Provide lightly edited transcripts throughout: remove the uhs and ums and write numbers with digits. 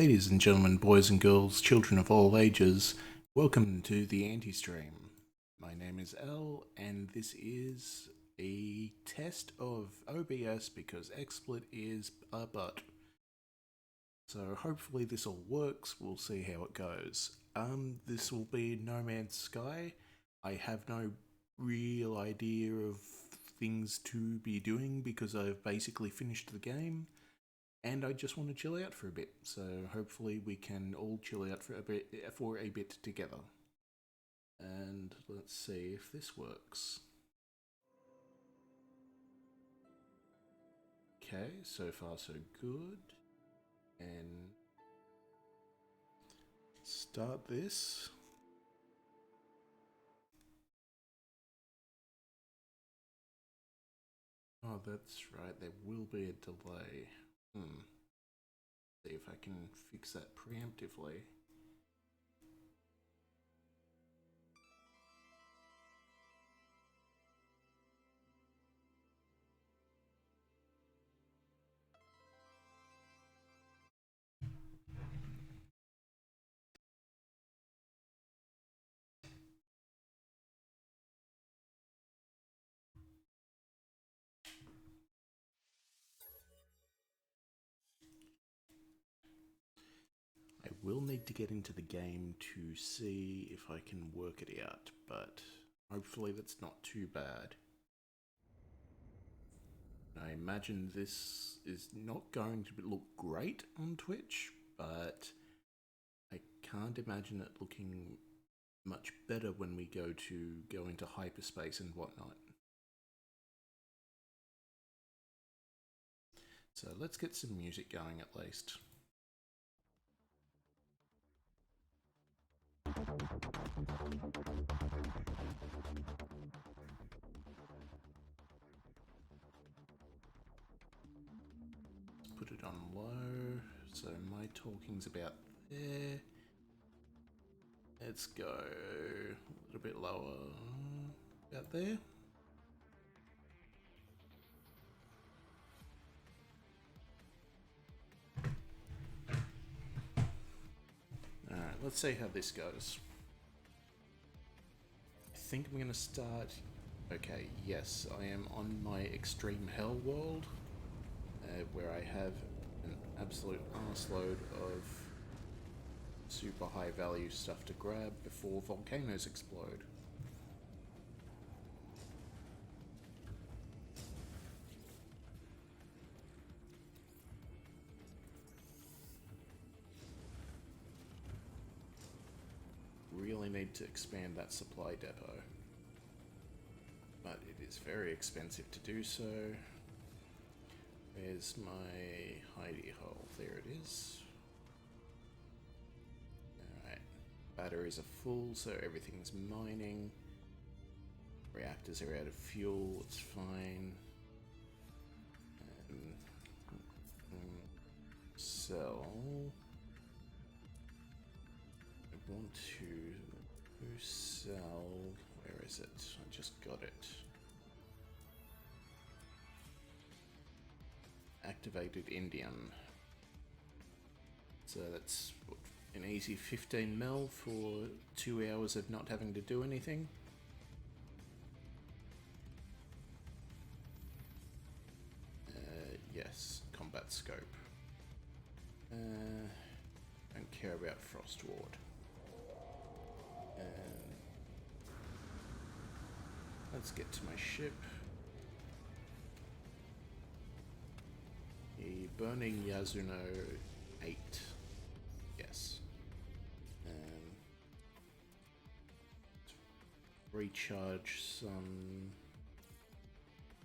Ladies and gentlemen, boys and girls, children of all ages, welcome to the AntiStream. My name is L, and this is a test of OBS because XSplit is a butt. So hopefully this all works. We'll see how it goes. This will be No Man's Sky. I have no real idea of things to be doing because I've basically finished the game. And I just want to chill out for a bit, so hopefully we can all chill out for a bit together. And let's see if this works. Okay, so far so good. And start this. Oh, that's right, there will be a delay. See if I can fix that preemptively. I will need to get into the game to see if I can work it out, but hopefully that's not too bad. I imagine this is not going to look great on Twitch, but I can't imagine it looking much better when we go into hyperspace and whatnot. So let's get some music going at least. Put it on low, so my talking's about there. Let's go a little bit lower, about there. Alright, let's see how this goes. I think I'm gonna start. Okay, yes, I am on my extreme hell world, where I have an absolute arseload of super high value stuff to grab before volcanoes explode. Really need to expand that supply depot, but it is very expensive to do so. Where's my hidey hole? There it is. Alright, batteries are full, so everything's mining. Reactors are out of fuel, it's fine. Sell. I want to sell. Where is it? I just got it. Activated indium. So that's what, an easy 15 mil for 2 hours of not having to do anything. Yes, combat scope. Don't care about Frost Ward. Let's get to my ship. The Burning Yasuno 8. Yes. Recharge some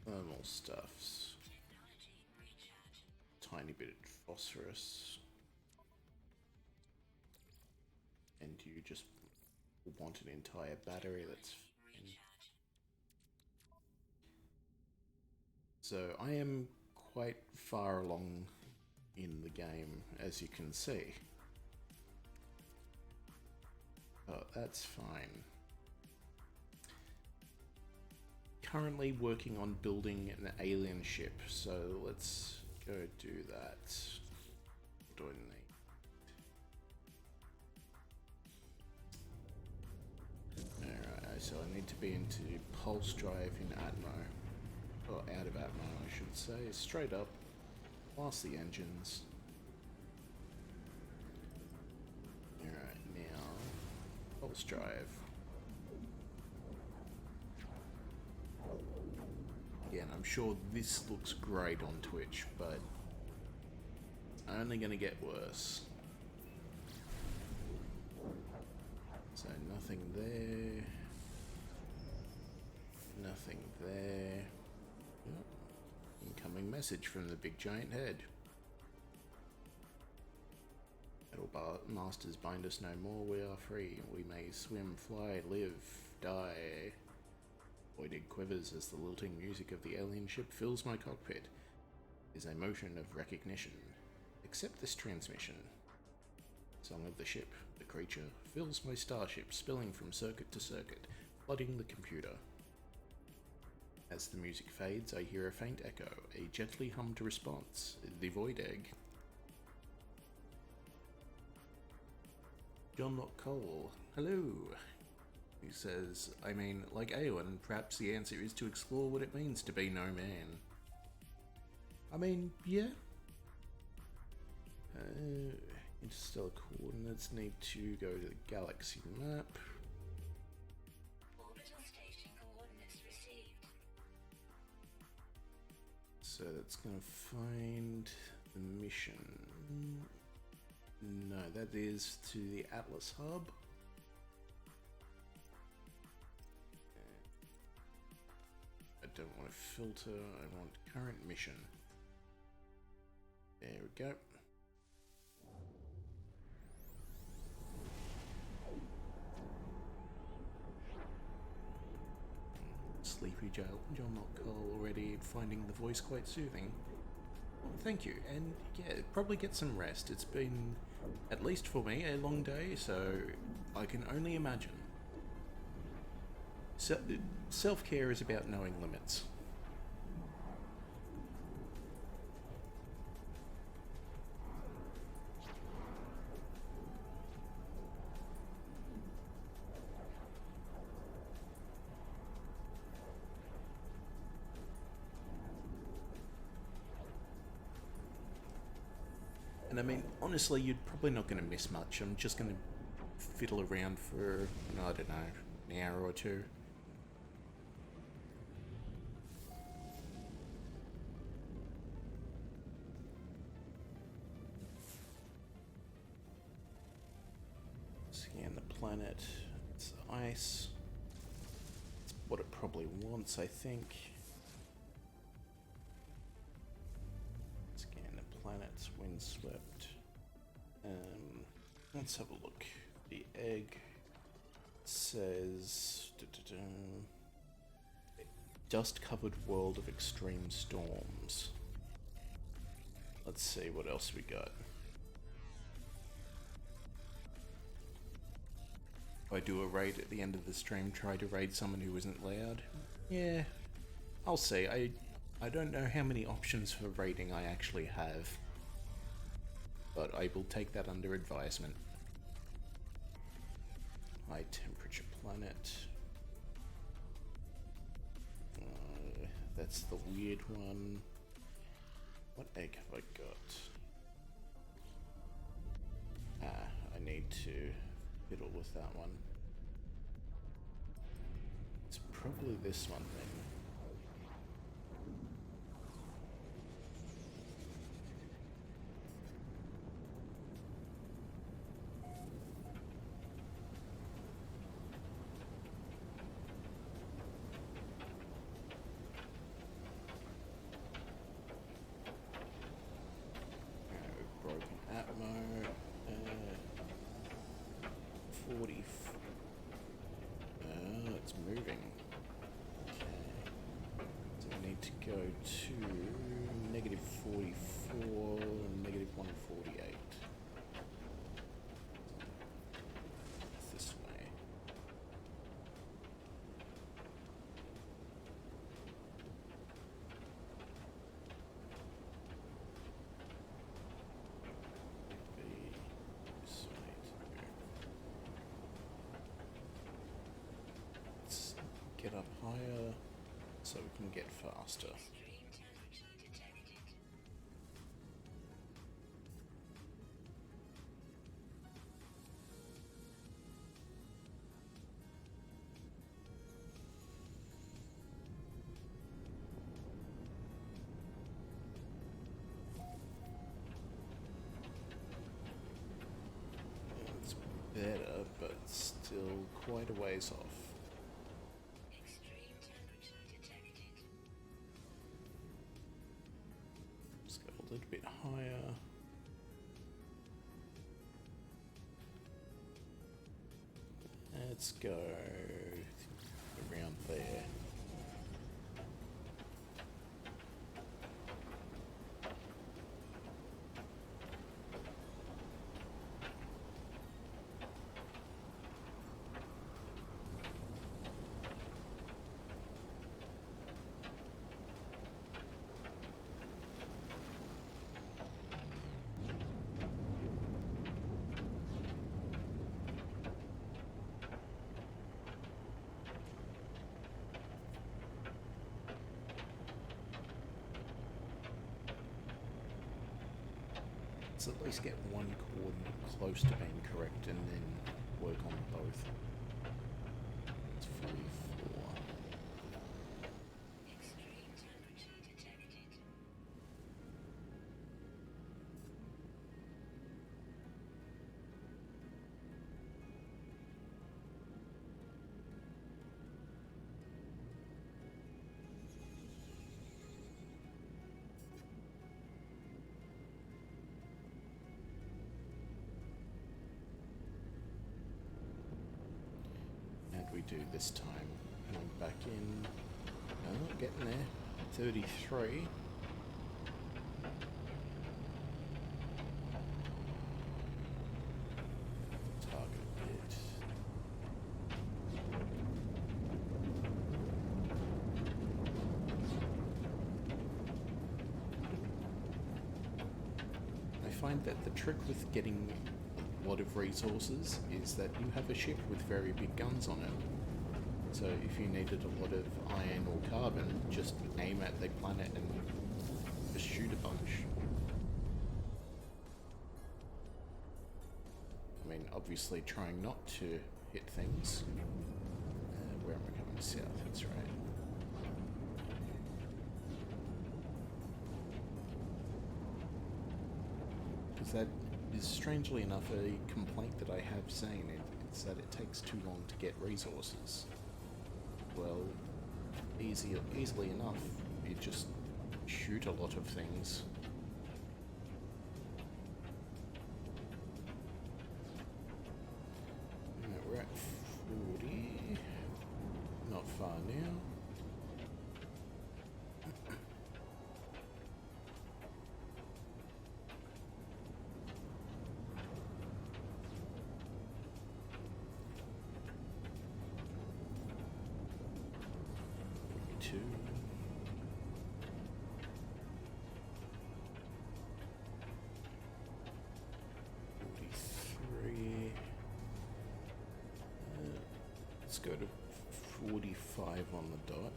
thermal stuffs. Tiny bit of phosphorus. And you just want an entire battery, that's fine. So I am quite far along in the game, as you can see. Oh, that's fine. Currently working on building an alien ship, so let's go do that. What do I need? so I need to be into pulse drive in Atmo. Or out of Atmo, I should say. Straight up. Blast the engines. Alright, now... pulse drive. Again, I'm sure this looks great on Twitch, but... only gonna get worse. So nothing there. Nothing there. Yep. Incoming message from the big giant head. Battle masters bind us no more, we are free. We may swim, fly, live, die. Voided quivers as the lilting music of the alien ship fills my cockpit. Is a motion of recognition. Accept this transmission. Song of the ship, the creature, fills my starship, spilling from circuit to circuit, flooding the computer. As the music fades, I hear a faint echo, a gently hummed response, the void egg. John Cole, hello. He says, I mean, like Eowyn, perhaps the answer is to explore what it means to be no man. I mean, yeah. Interstellar coordinates need to go to the galaxy map. Orbital station coordinates received. So that's gonna find the mission. No, that is to the Atlas hub. I don't want to filter, I want current mission. There we go. Sleepy John Cole already finding the voice quite soothing. Well, thank you, and yeah, probably get some rest. It's been, at least for me, a long day, so I can only imagine. Self-care is about knowing limits. And I mean, honestly, you're probably not going to miss much. I'm just going to fiddle around for, I don't know, an hour or two. Scan the planet. It's ice. It's what it probably wants, I think. Planets windswept. Let's have a look. The egg says dust-covered world of extreme storms. Let's see what else we got. If I do a raid at the end of the stream, try to raid someone who isn't loud. Yeah, I'll see. I don't know how many options for raiding I actually have, but I will take that under advisement. High temperature planet. That's the weird one. What egg have I got? I need to fiddle with that one. It's probably this one then. It's moving. Okay. So I need to go to negative 44 and negative 148. This way. higher so we can get faster. Extreme temperature detected. It's better, but still quite a ways off. Extreme temperature detected. Let's go a little bit higher. Let's go around there. Let's at least get one coordinate close to being correct and then work on both. It's 44. Extreme temperature detected. How'd we do this time? Going back in. Oh, getting there. 33. Target bit. I find that the trick with getting a lot of resources is that you have a ship with very big guns on it. So if you needed a lot of iron or carbon, just aim at the planet and just shoot a bunch. I mean, obviously trying not to hit things. Where am I coming? South, that's right. Because that is strangely enough a complaint that I have seen. It's that it takes too long to get resources. Well, easily enough, you just shoot a lot of things. We're at 40. Not far now. Two. Let's go to 45 on the dot.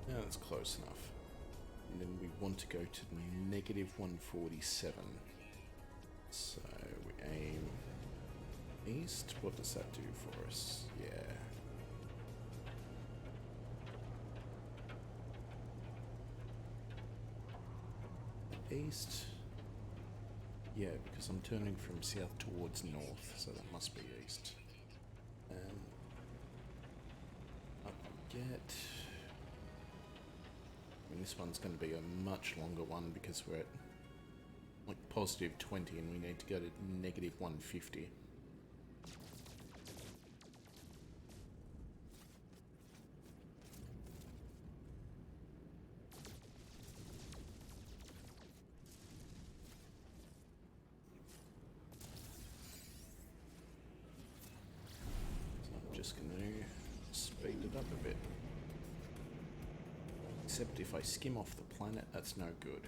Now that's close enough. And then we want to go to negative 147. So we aim east. What does that do for us? Yeah. East. Yeah, because I'm turning from south towards north, so that must be east. Up we get. I mean, this one's going to be a much longer one because we're at like positive 20 and we need to go to negative 150. Just gonna speed it up a bit. Except if I skim off the planet, that's no good.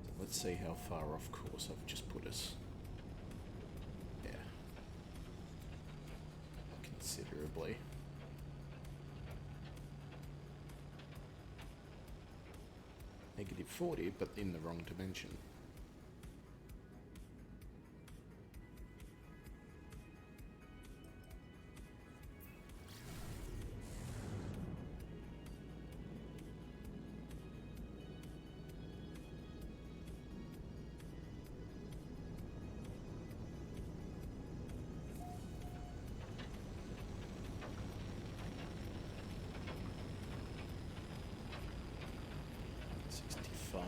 So let's see how far off course I've just put us. Yeah, considerably. -40, but in the wrong dimension.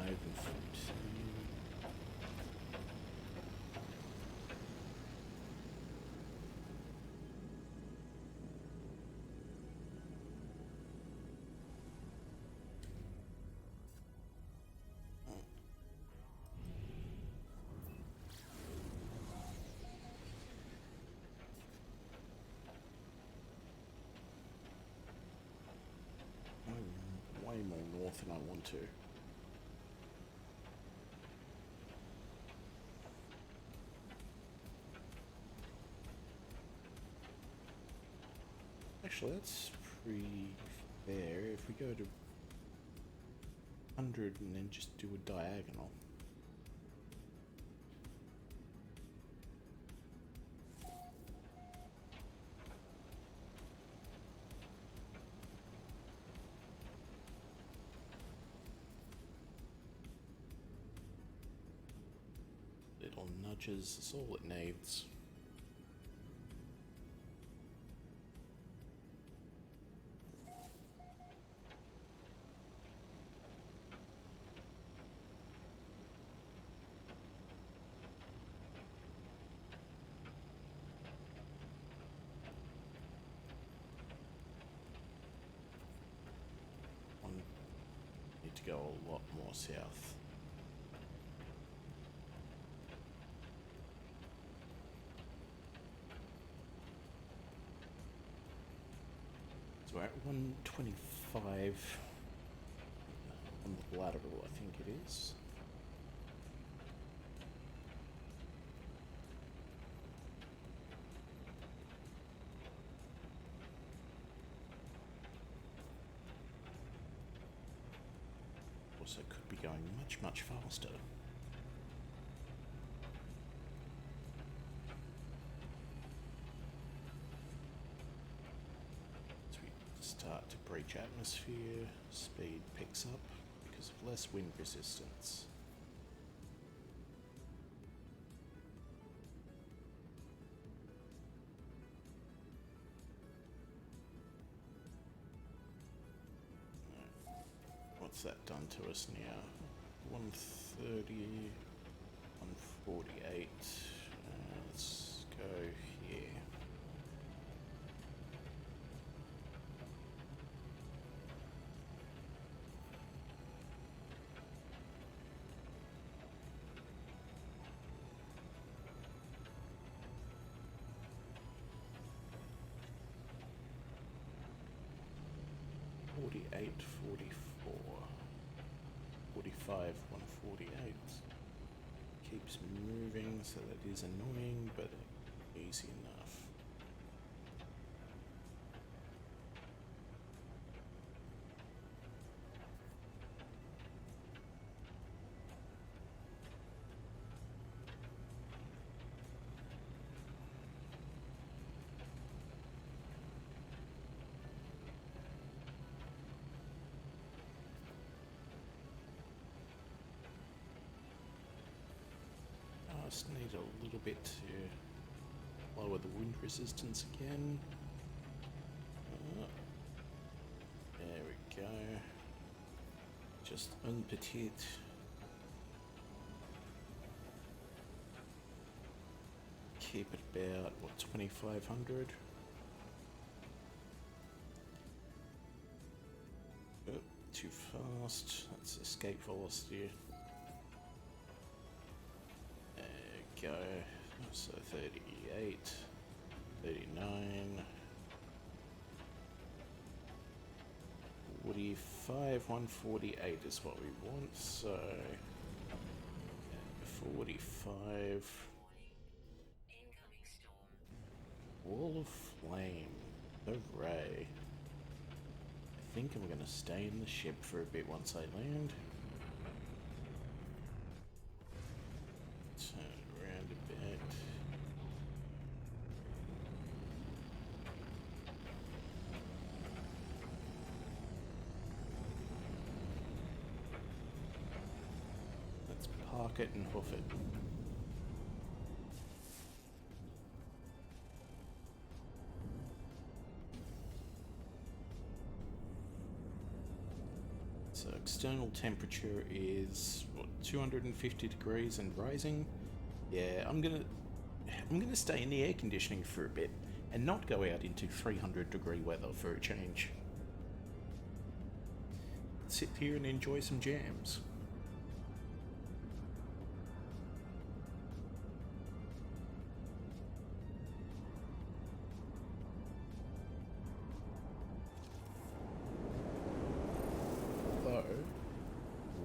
And 14. I'm way more north than I want to. Actually, that's pretty fair. If we go to 100 and then just do a diagonal. Little nudges, that's all it needs. Need to go a lot more south. So we're at 125 on the lateral, I think it is. Also could be going much, much faster. As we start to breach atmosphere, speed picks up because of less wind resistance. What's that done to us now? 130, 148. Let's go here. Forty-eight, 44, 45, 148. Keeps moving, so that is annoying, but easy enough. I just need a little bit to lower the wind resistance again. There we go. Just un petit. Keep it about, what, 2500? Oh, too fast. That's escape velocity. Go. So 38, 39, 45, 148 is what we want. So 45. Warning. Incoming storm. Wall of flame. Hooray. I think I'm gonna stay in the ship for a bit once I land. Turn around a bit. Let's park it and hoof it. So external temperature is what, 250 degrees and rising. Yeah, I'm gonna stay in the air conditioning for a bit and not go out into 300-degree weather for a change. Sit here and enjoy some jams. Though,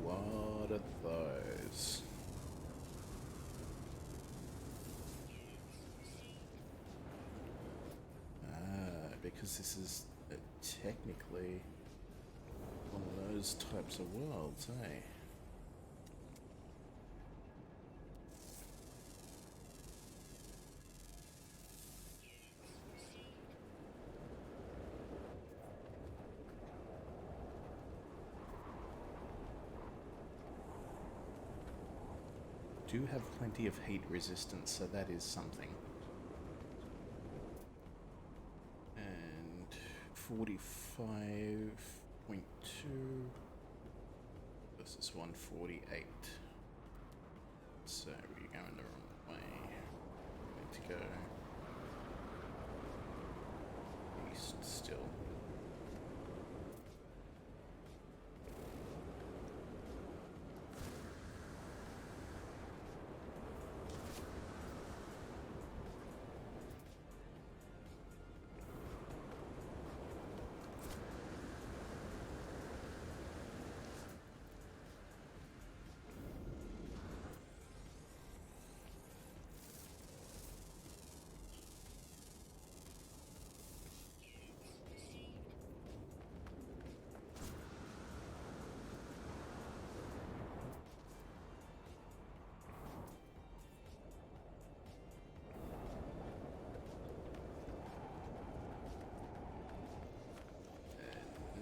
what are those? Because this is technically one of those types of worlds, eh? Do have plenty of heat resistance, so that is something. And 45.2 versus 148. So we're going the wrong way. We need to go east still.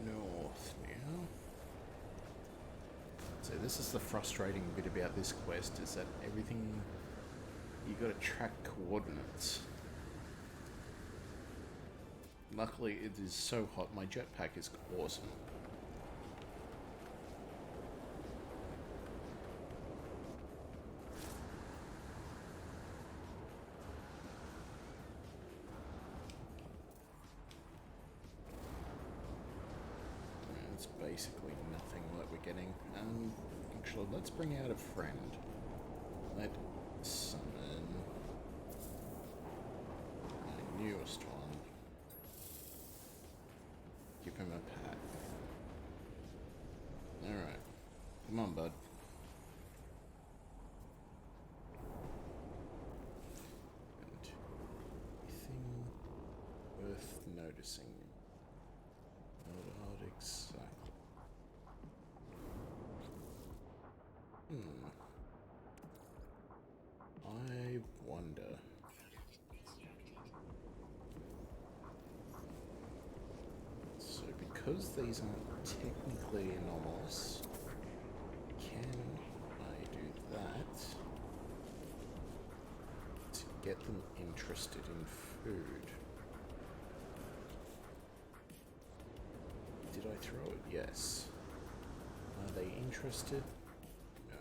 North now. So this is the frustrating bit about this quest, is that everything, you gotta track coordinates. Luckily it is so hot, my jetpack is awesome. It's basically nothing that we're getting. Actually, let's bring out a friend. Let's summon my newest one. Give him a pat. Alright. Come on, bud. And anything worth noticing? Not exactly. I wonder. So because these aren't technically anomalous, can I do that to get them interested in food? Did I throw it? Yes. Are they interested? No.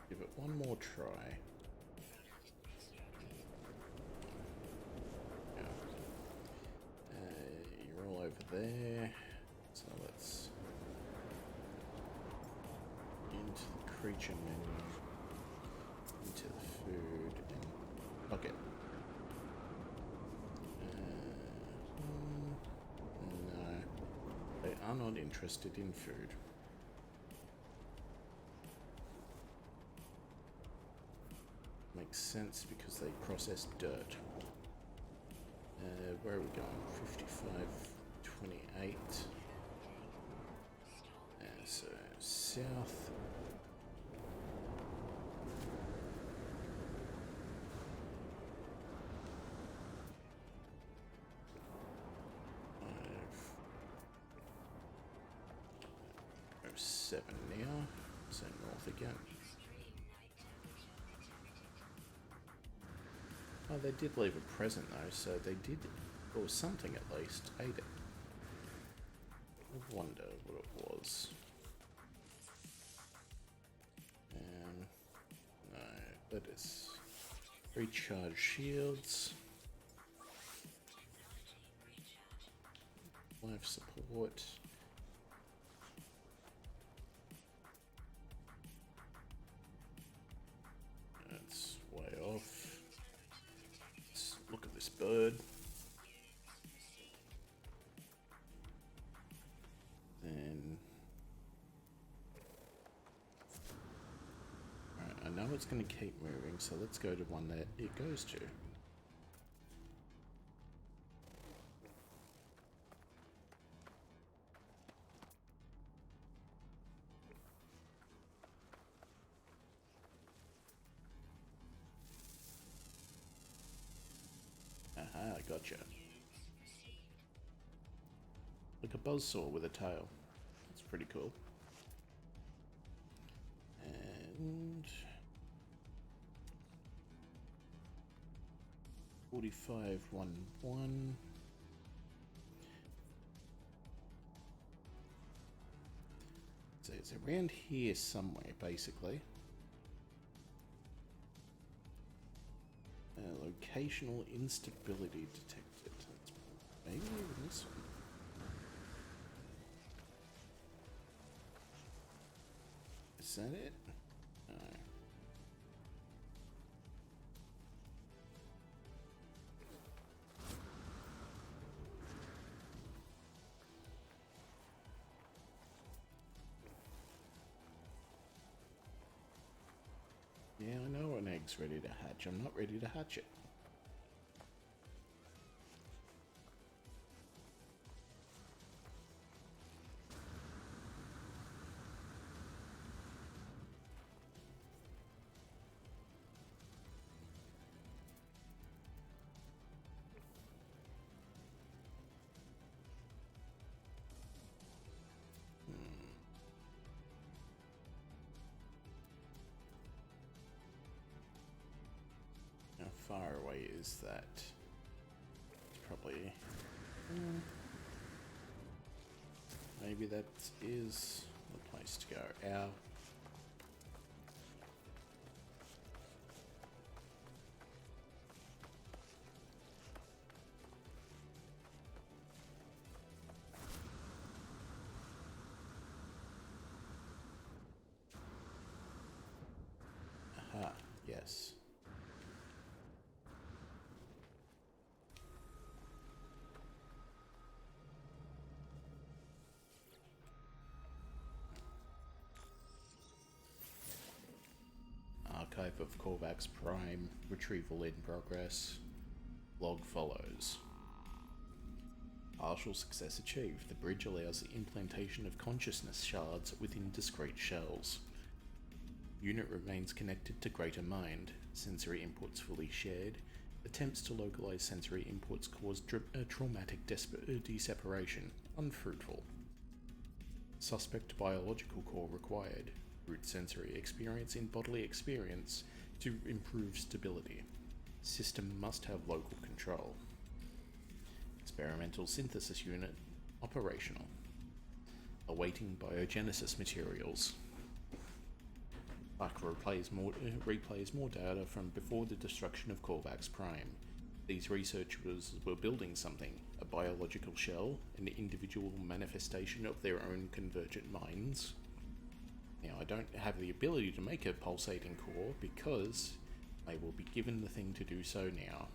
Give it one more try. Yeah. You're all over there. So let's into the creature menu, into the food, and bucket. No. are not interested in food. Makes sense because they process dirt. Where are we going? 55, 28. So south. Five, 07 now. So north again. Oh, they did leave a present though, so they did, or something at least, ate it. I wonder what it was. No, let us recharge shields. Life support. That's way off. Let's look at this bird. Then alright, I know it's going to keep moving, so let's go to one that it goes to. Aha, gotcha. Like a buzzsaw with a tail. That's pretty cool. And 4511. So it's around here somewhere, basically. Locational instability detected. Maybe even this one. Is that it? No. Yeah, I know an egg's ready to hatch. I'm not ready to hatch it. How far away is that? It's probably... maybe that is the place to go. Ow. Aha, yes. Archive of Korvax Prime, retrieval in progress. Log follows. Partial success achieved. The bridge allows the implantation of consciousness shards within discrete shells. Unit remains connected to greater mind. Sensory inputs fully shared. Attempts to localize sensory inputs cause traumatic deseparation. Unfruitful. Suspect biological core required. Root sensory experience in bodily experience to improve stability. System must have local control. Experimental synthesis unit operational. Awaiting biogenesis materials. Arc replays more data from before the destruction of Korvax Prime. These researchers were building something, a biological shell, an individual manifestation of their own convergent minds. Now, I don't have the ability to make a pulsating core because they will be given the thing to do so now.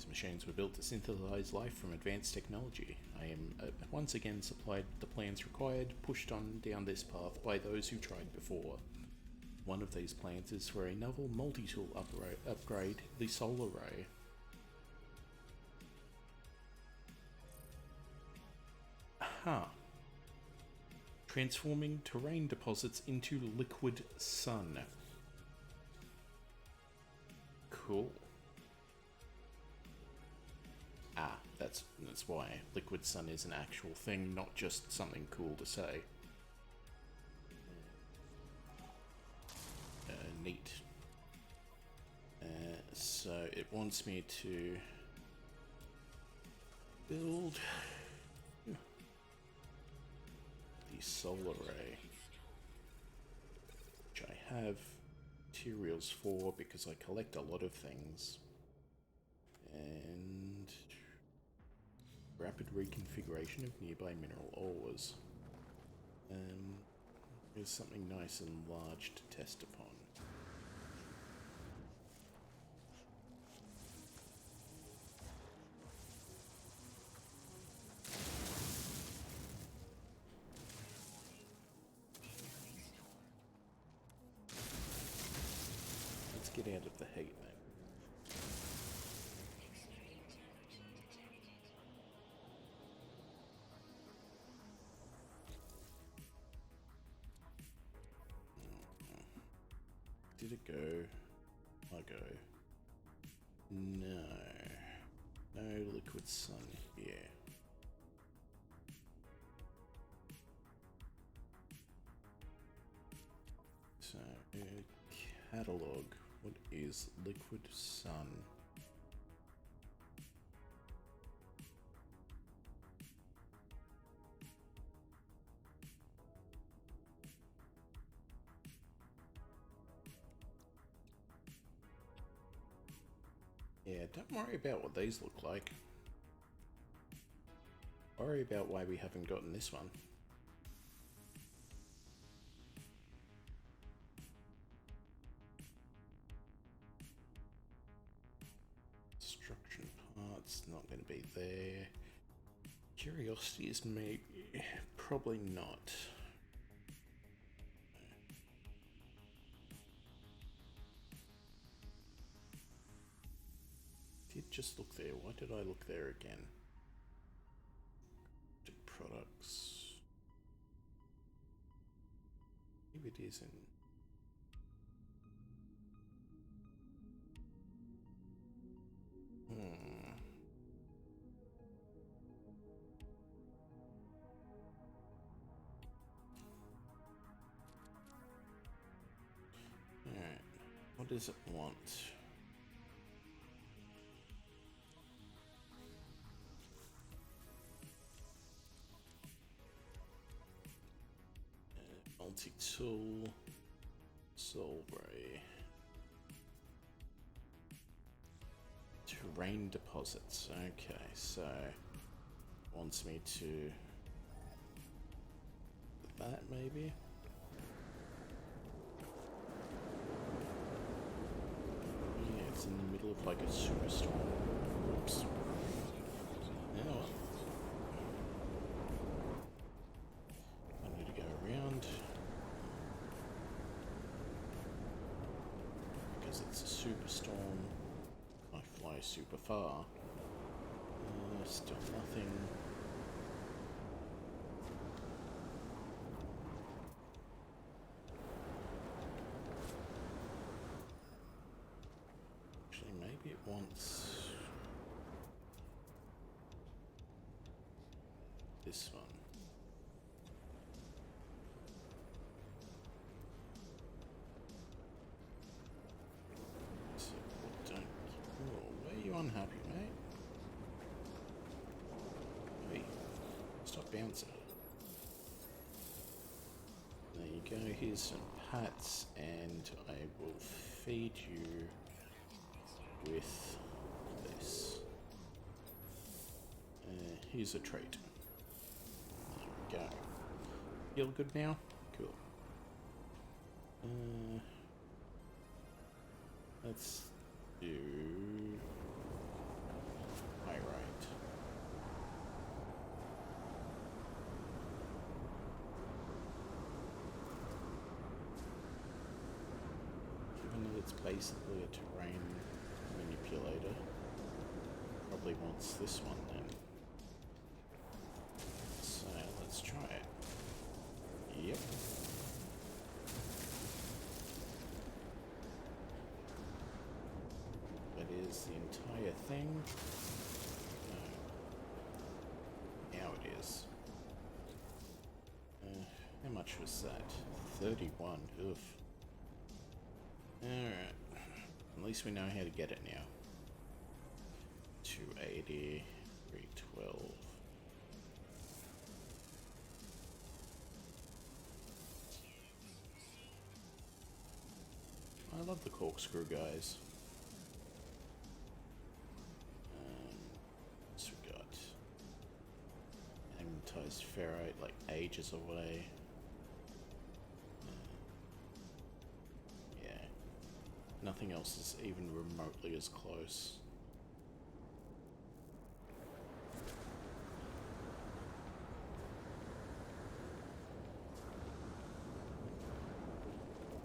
These machines were built to synthesize life from advanced technology. I am once again supplied the plans required, pushed on down this path by those who tried before. One of these plans is for a novel multi-tool upgrade, the solar ray. Aha! Transforming terrain deposits into liquid sun. Cool. Ah, that's why liquid sun is an actual thing, not just something cool to say. Neat. So it wants me to build the solar array, which I have materials for because I collect a lot of things. And rapid reconfiguration of nearby mineral ores. Here's something nice and large to test upon. Let's get out of the heat, mate. Extreme temperature detected. Did it go? I go. No. No liquid sun here. So, catalog. What is liquid sun? Yeah, don't worry about what these look like. Worry about why we haven't gotten this one. Construction parts, not going to be there. Curiosity is maybe, probably not. Did just look there. Why did I look there again? To products. Maybe it isn't. Alright. What does it want? Multi-tool, soul ray, terrain deposits. Okay, so wants me to that maybe. Yeah, it's in the middle of like a superstorm. Oops. Yeah, well. I need to go around. Because it's a superstorm, I fly super far. Still nothing. Actually, maybe it wants this one. So, don't. Oh, why are you unhappy, mate? Hey, stop bouncing. There you go, here's some pats, and I will feed you with this. Here's a treat. There we go. Feel good now? Cool. Let's do basically a terrain manipulator. Probably wants this one then. So let's try it. Yep. That is the entire thing. No. Now it is. How much was that? 31. Oof. Alright. At least we know how to get it now. 280, 312. I love the corkscrew, guys. What's we got? Magnetized ferrite, like ages away. Yeah. Nothing else is even remotely as close.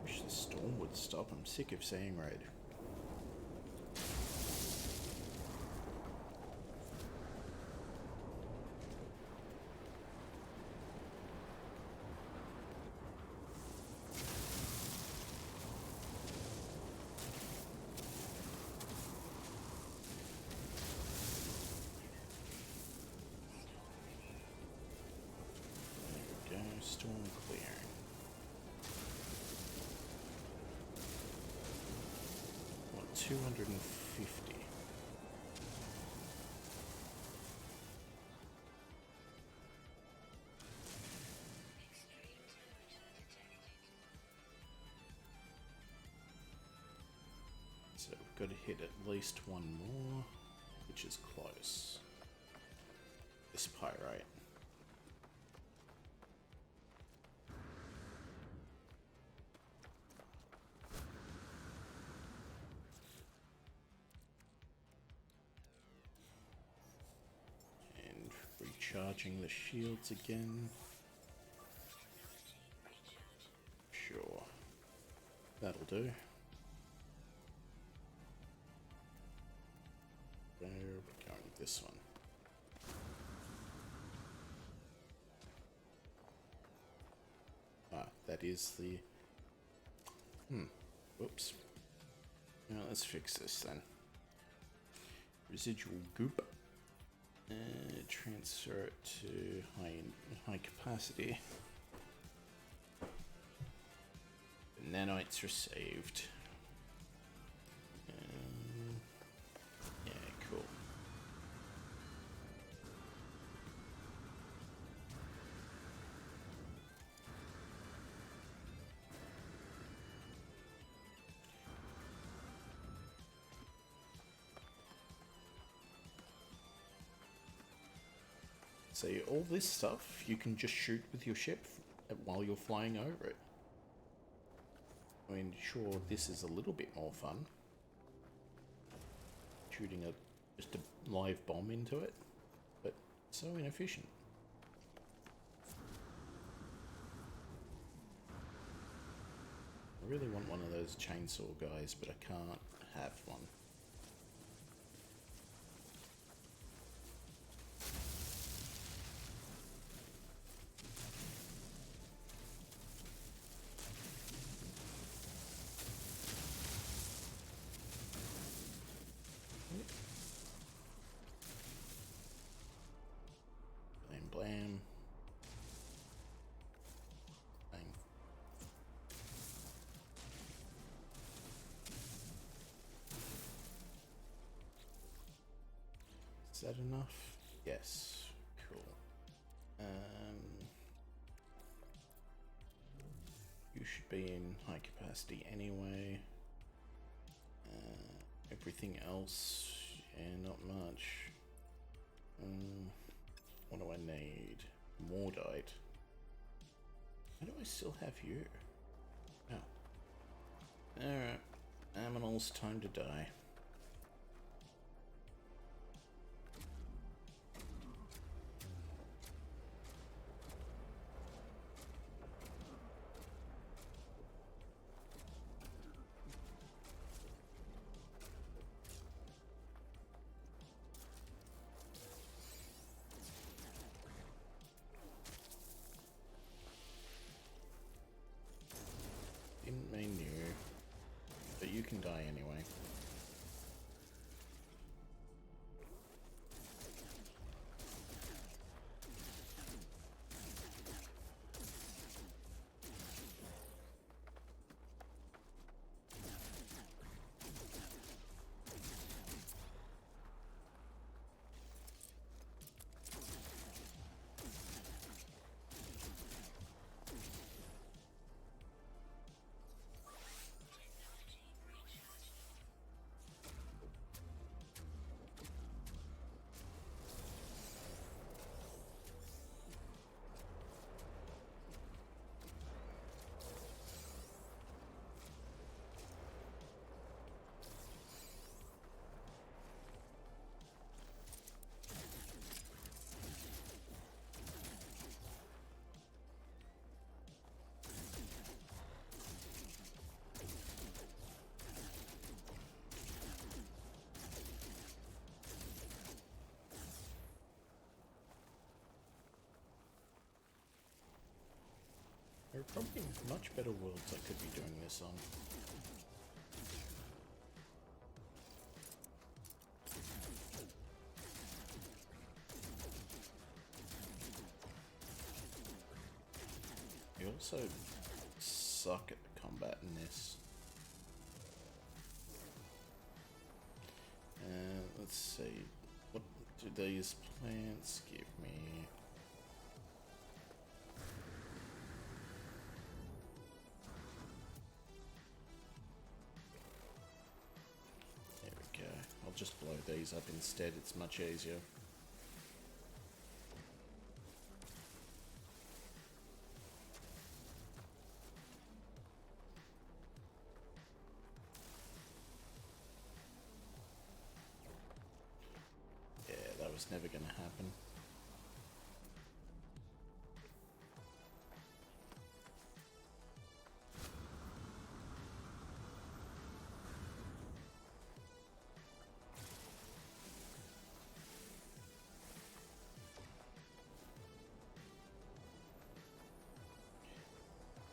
Wish the storm would stop. I'm sick of seeing red. There we go, storm clearing. What, 250? So we've got to hit at least one more, which is close. This pyrite. And recharging the shields again. Sure. That'll do. Where are we going with this one? Ah, that is the... Whoops. Now let's fix this then. Residual goop. Transfer it to high capacity. Nanites received. Yeah, cool. See, all this stuff you can just shoot with your ship while you're flying over it. I mean, sure, this is a little bit more fun. Shooting just a live bomb into it, but so inefficient. I really want one of those chainsaw guys, but I can't have one. Blam blam. Bang. Is that enough? Yes. Cool. You should be in high capacity anyway. Everything else, yeah, not much. What do I need? Mordite. Why do I still have you? Oh. Alright. Aminals, time to die. probably much better worlds I could be doing this on. You also suck at the combat in this. Let's see. What do these plants give me? There we go. I'll just blow these up instead, it's much easier. Yeah, that was never gonna happen.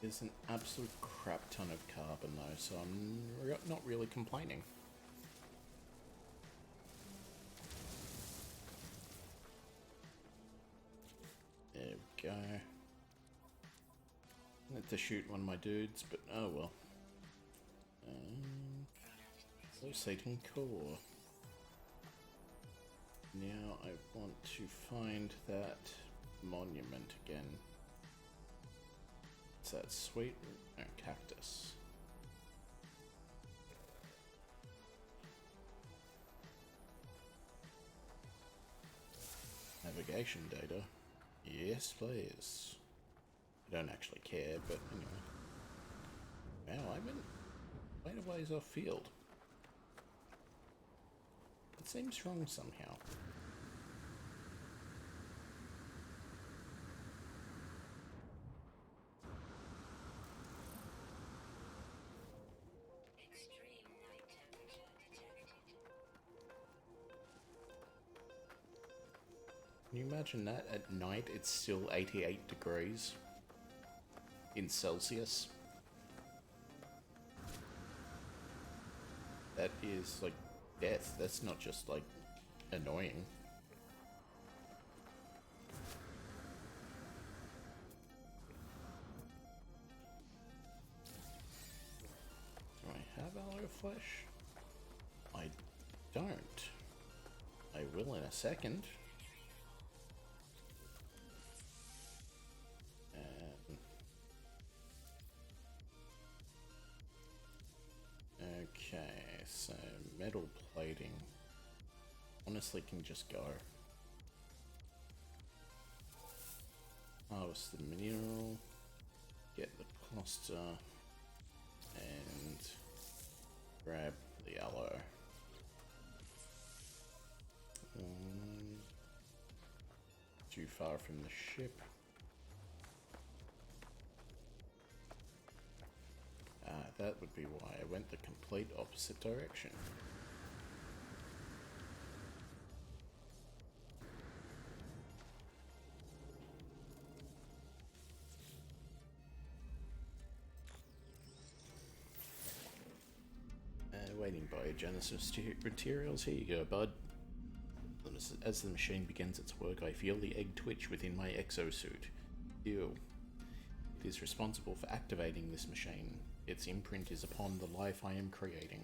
There's an absolute crap ton of carbon though, so I'm not really complaining. There we go. I had to shoot one of my dudes, but oh well. Pulsating core. Now I want to find that monument again. It's that sweet cactus. Navigation data. Yes, please. I don't actually care, but anyway. Wow, I'm in quite a ways off field. It seems wrong somehow. Extreme night temperature detected. Can you imagine that? At night it's still 88 degrees in Celsius. That is like death. That's not just like annoying. Do I have aloe flesh? I don't. I will in a second. Okay, so metal plating honestly can just go. Harvest the mineral, get the cluster, and grab the aloe. Too far from the ship. That would be why I went the complete opposite direction. Waiting biogenesis materials. Here you go, bud. As the machine begins its work, I feel the egg twitch within my exosuit. Ew. It is responsible for activating this machine. Its imprint is upon the life I am creating.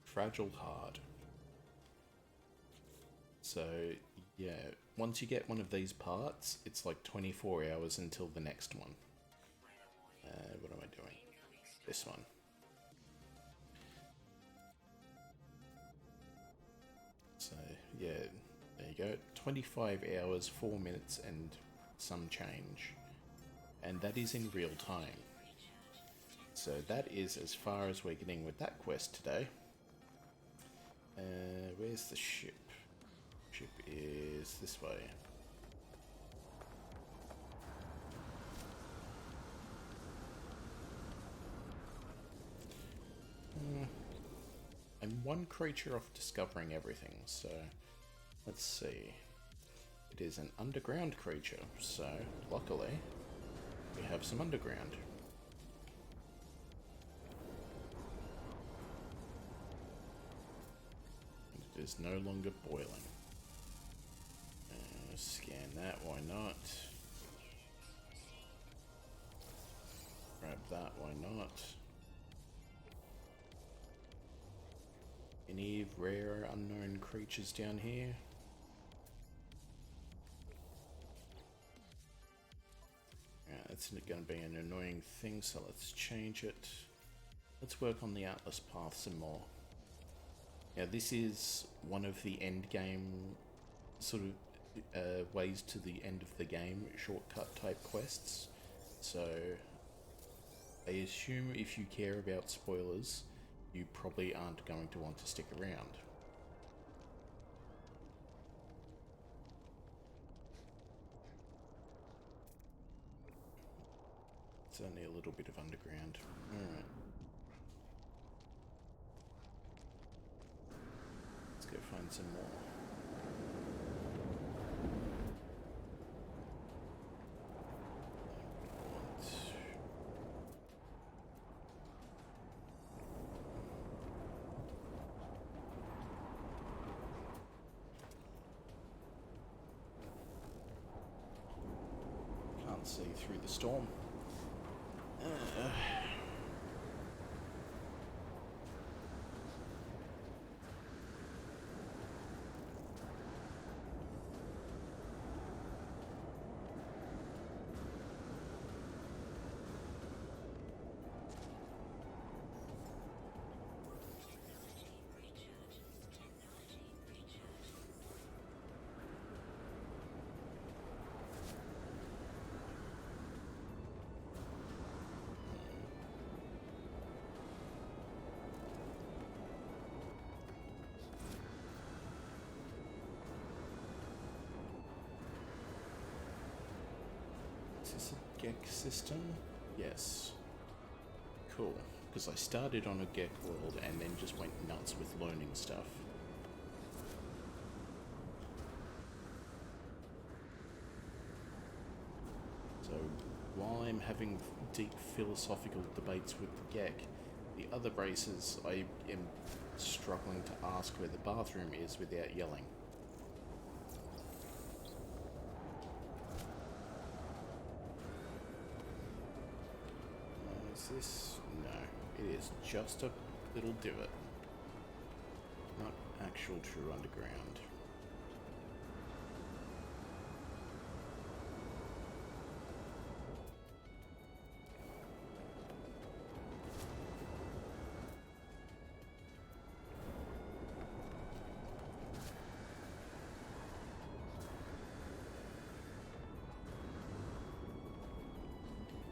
Fragile hard. So, yeah, once you get one of these parts, it's like 24 hours until the next one. What am I doing? This one. So, yeah, there you go. 25 hours, 4 minutes, and some change. And that is in real time. So that is as far as we're getting with that quest today. Where's the ship? Ship is this way. I'm one creature off discovering everything, so let's see. It is an underground creature, so luckily we have some underground. And it is no longer boiling. Scan that, why not? Grab that, why not? Any rare unknown creatures down here? Yeah, that's going to be an annoying thing, so let's change it. Let's work on the Atlas path some more. Now this is one of the end game sort of ways to the end of the game, shortcut type quests. So I assume if you care about spoilers, you probably aren't going to want to stick around. It's only a little bit of underground. Alright. Let's go find some more. Can't see through the storm. Is this a Gek system? Yes. Cool. Because I started on a Gek world and then just went nuts with learning stuff. So while I'm having deep philosophical debates with the Gek, the other races I am struggling to ask where the bathroom is without yelling. Is this? No, it is just a little divot. Not actual true underground.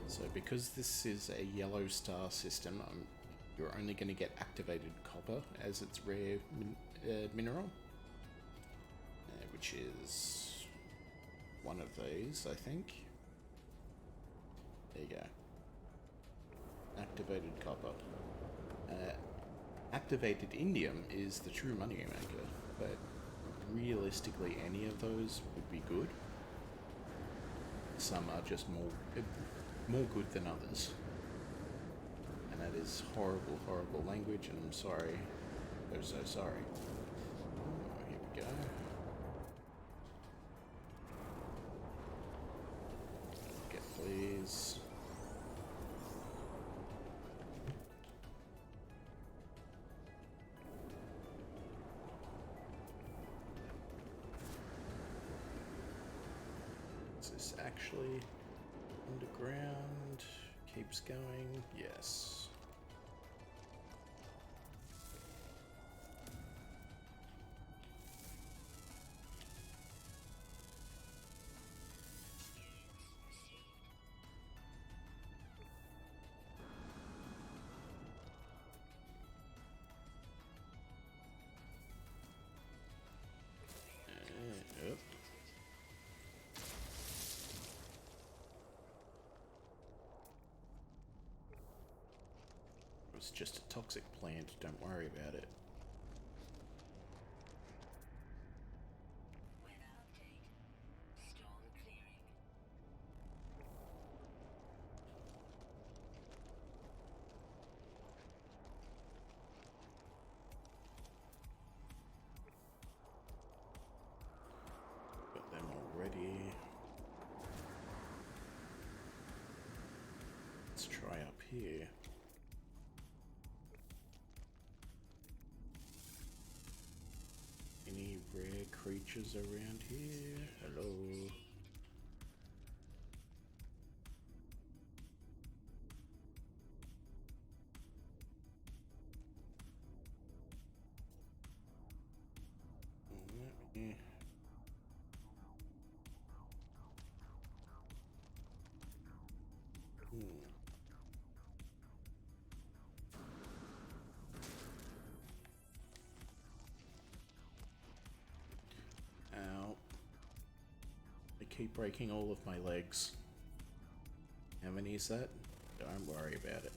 So because this is a yellow star system, you're only going to get activated copper as its rare mineral, which is one of these, I think. There you go. Activated copper. Activated indium is the true money maker, but realistically any of those would be good. Some are just more good than others. And that is horrible, horrible language, and I'm sorry. I'm so sorry. Oh, here we go. Get please. Is this actually underground? Keeps going, yes. Yep. It's just a toxic plant, don't worry about it. Weather update. rare creatures around here? Hello. Yeah. Ow. I keep breaking all of my legs. How many is that? Don't worry about it.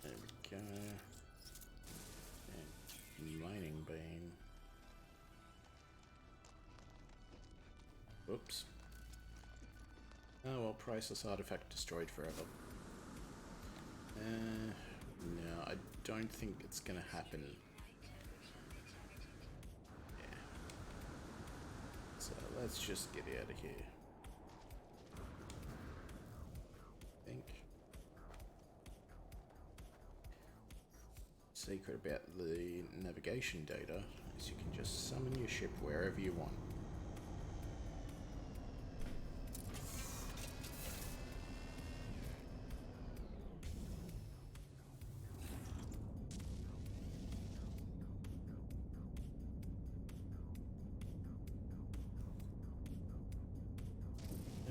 There we go. And mining beam. Oops. Oh well, priceless artifact destroyed forever. No, I don't think it's gonna happen. Yeah. So let's just get out of here. I think. Secret about the navigation data is you can just summon your ship wherever you want.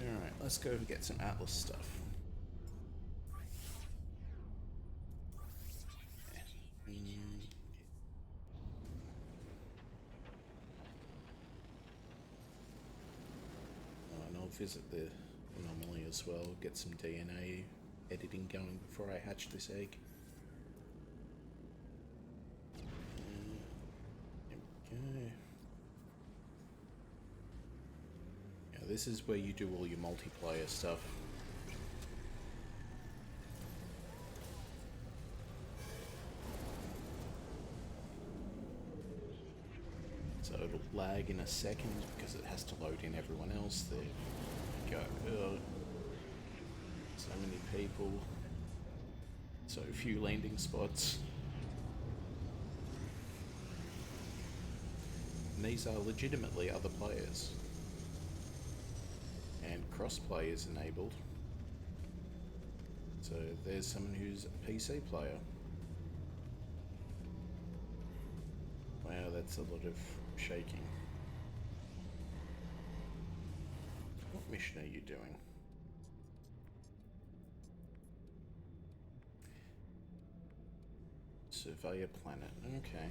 Alright, let's go and get some Atlas stuff. Oh, and I'll visit the anomaly as well, get some DNA editing going before I hatch this egg. There we go. Yeah, this is where you do all your multiplayer stuff. So it'll lag in a second because it has to load in everyone else. There we go. Ugh. So many people. So few landing spots. And these are legitimately other players. And crossplay is enabled. So there's someone who's a PC player. Wow, that's a lot of shaking. What mission are you doing? Survey a planet. Okay.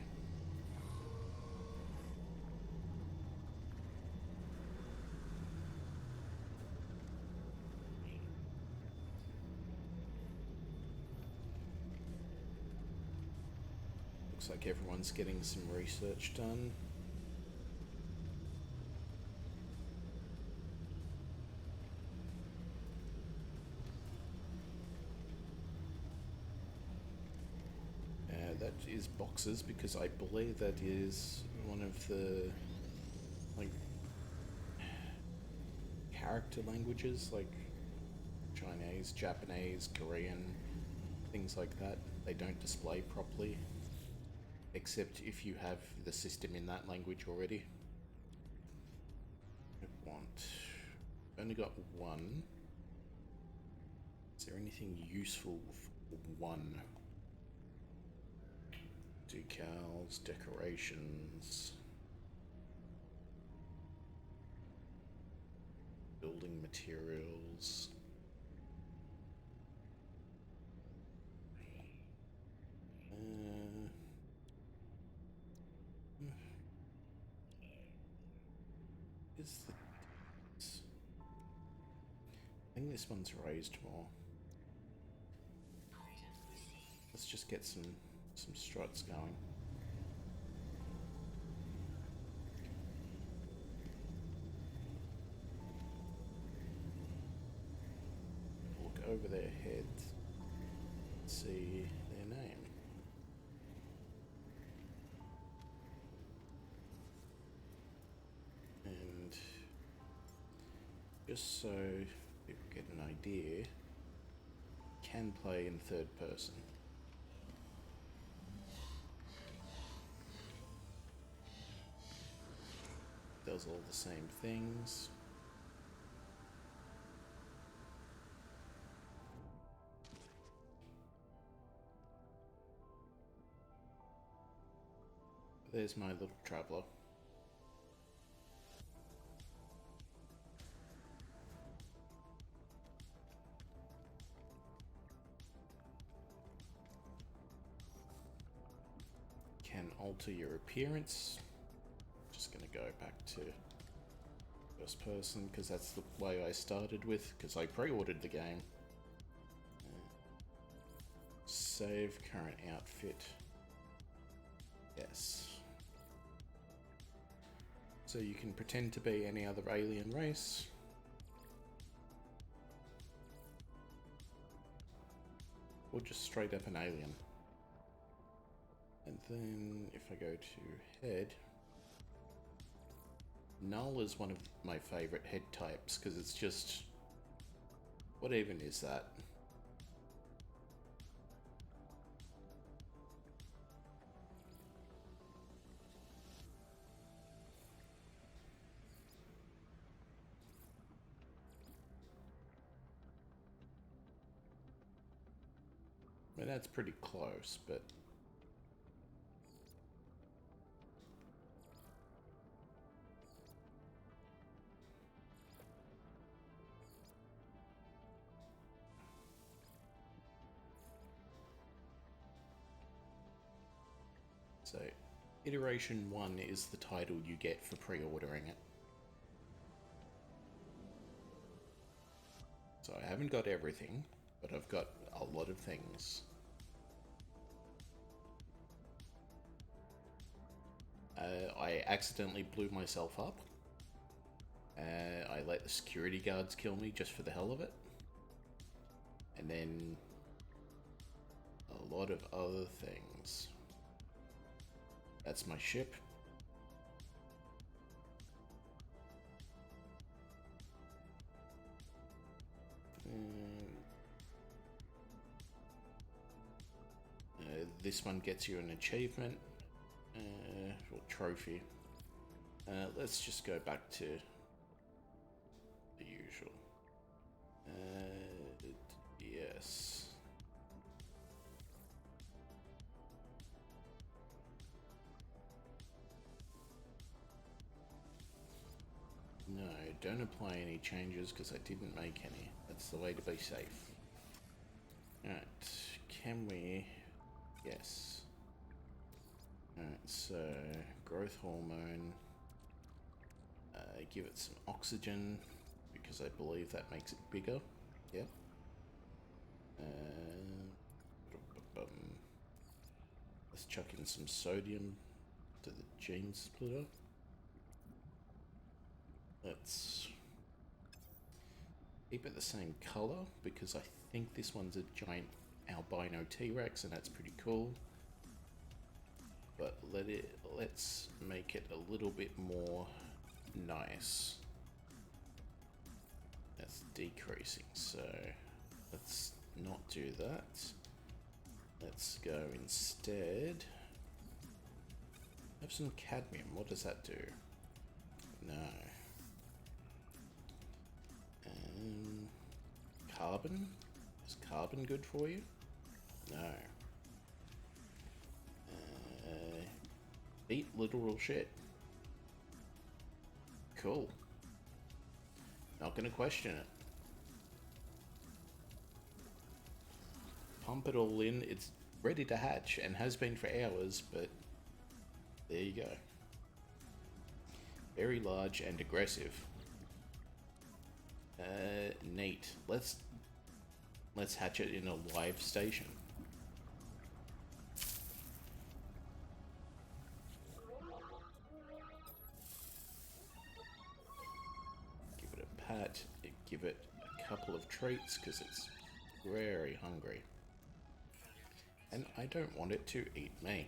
Looks like everyone's getting some research done. That is boxes because I believe that is one of the like character languages like Chinese, Japanese, Korean, things like that. They don't display properly except if you have the system in that language already. I want... I've only got one. Is there anything useful for one? Decals, decorations, building materials. Is the... I think this one's raised more. Let's just get some some struts going. Look over their heads, see their name. And just so people get an idea, can play in third person. Does all the same things. There's my little traveller. Can alter your appearance. Just gonna go back to first person because that's the way I started with, because I pre-ordered the game. Save current outfit. Yes. So you can pretend to be any other alien race. Or just straight up an alien. And then if I go to head, null is one of my favorite head types because it's just, what even is that? I mean, that's pretty close, but so iteration 1 is the title you get for pre-ordering it. So I haven't got everything, but I've got a lot of things. I accidentally blew myself up. I let the security guards kill me just for the hell of it. And then a lot of other things. That's my ship. This one gets you an achievement or trophy. Let's just go back to the usual. Yes. No, don't apply any changes because I didn't make any. That's the way to be safe. Alright, can we... Yes. Alright, so growth hormone. Give it some oxygen because I believe that makes it bigger. Yep. Let's chuck in some sodium to the gene splitter. Let's keep it the same color because I think this one's a giant albino T-Rex and that's pretty cool. But let's make it a little bit more nice. That's decreasing, so let's not do that. Let's go instead. Have some cadmium. What does that do? No. Carbon? Is carbon good for you? No. Eat literal shit. Cool. Not gonna question it. Pump it all in. It's ready to hatch and has been for hours, but there you go. Very large and aggressive. Neat. Let's hatch it in a live station. couple of treats because it's very hungry. And I don't want it to eat me.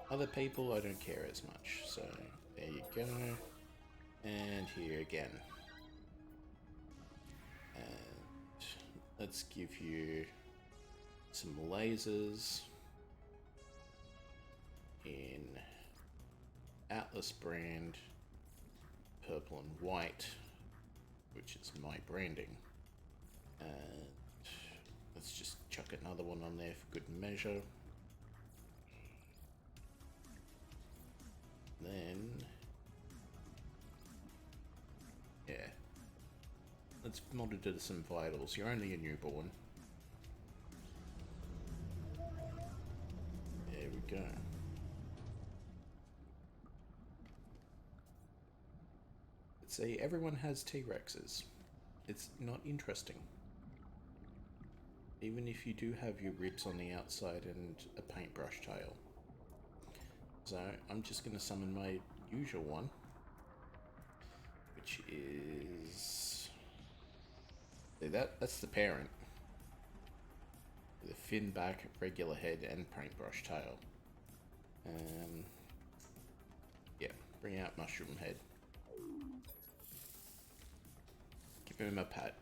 Other people I don't care as much, so there you go. And here again. And let's give you some lasers in Atlas brand, purple and white, which is my branding. And let's just chuck another one on there for good measure. Then, yeah, let's monitor some vitals. You're only a newborn. There we go. Let's see, everyone has T-Rexes. It's not interesting. Even if you do have your ribs on the outside and a paintbrush tail. So I'm just going to summon my usual one, which is that's the parent with a fin back, regular head, and paintbrush tail. Yeah, bring out mushroom head. Give him a pat.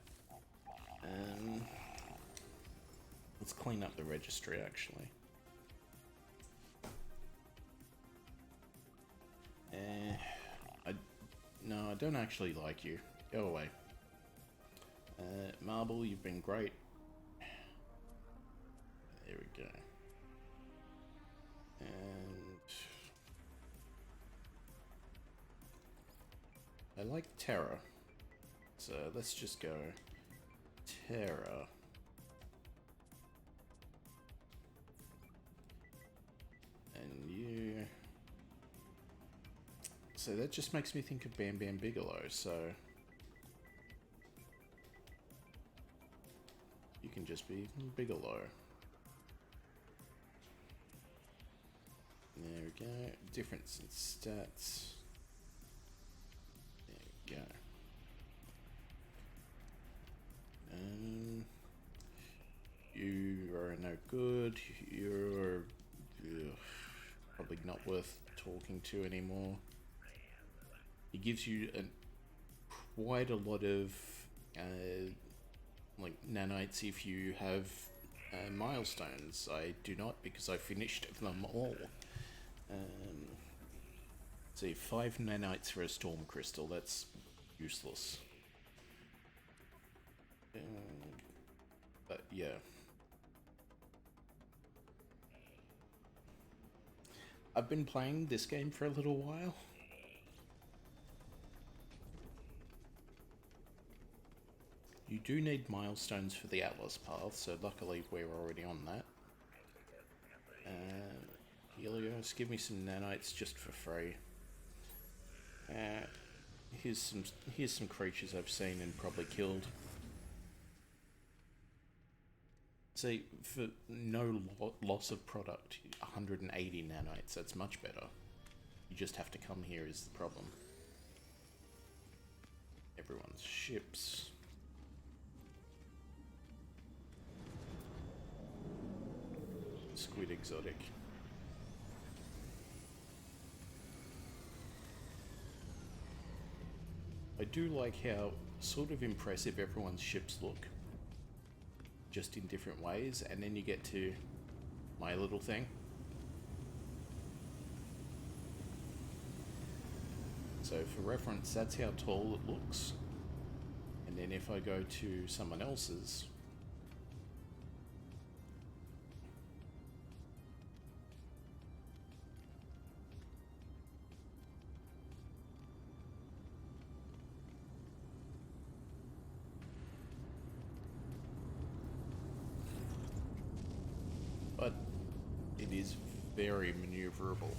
Let's clean up the registry actually. No, I don't actually like you. Go away. Marble, you've been great. There we go. And I like Terra. So let's just go Terra. And you... So that just makes me think of Bam Bam Bigelow, so... You can just be Bigelow. There we go. Difference in stats. There we go. You are no good. You're probably not worth talking to anymore. It gives you quite a lot of like nanites if you have milestones. I do not because I finished them all. See, 5 nanites for a storm crystal. That's useless. But yeah. I've been playing this game for a little while. You do need milestones for the Atlas path, so luckily we're already on that. Helios, give me some nanites just for free. Here's some creatures I've seen and probably killed. See, for no loss of product, 180 nanites, that's much better. You just have to come here is the problem. Everyone's ships. Squid exotic. I do like how sort of impressive everyone's ships look. Just in different ways, and then you get to my little thing. So for reference, that's how tall it looks. And then if I go to someone else's, but it is very maneuverable.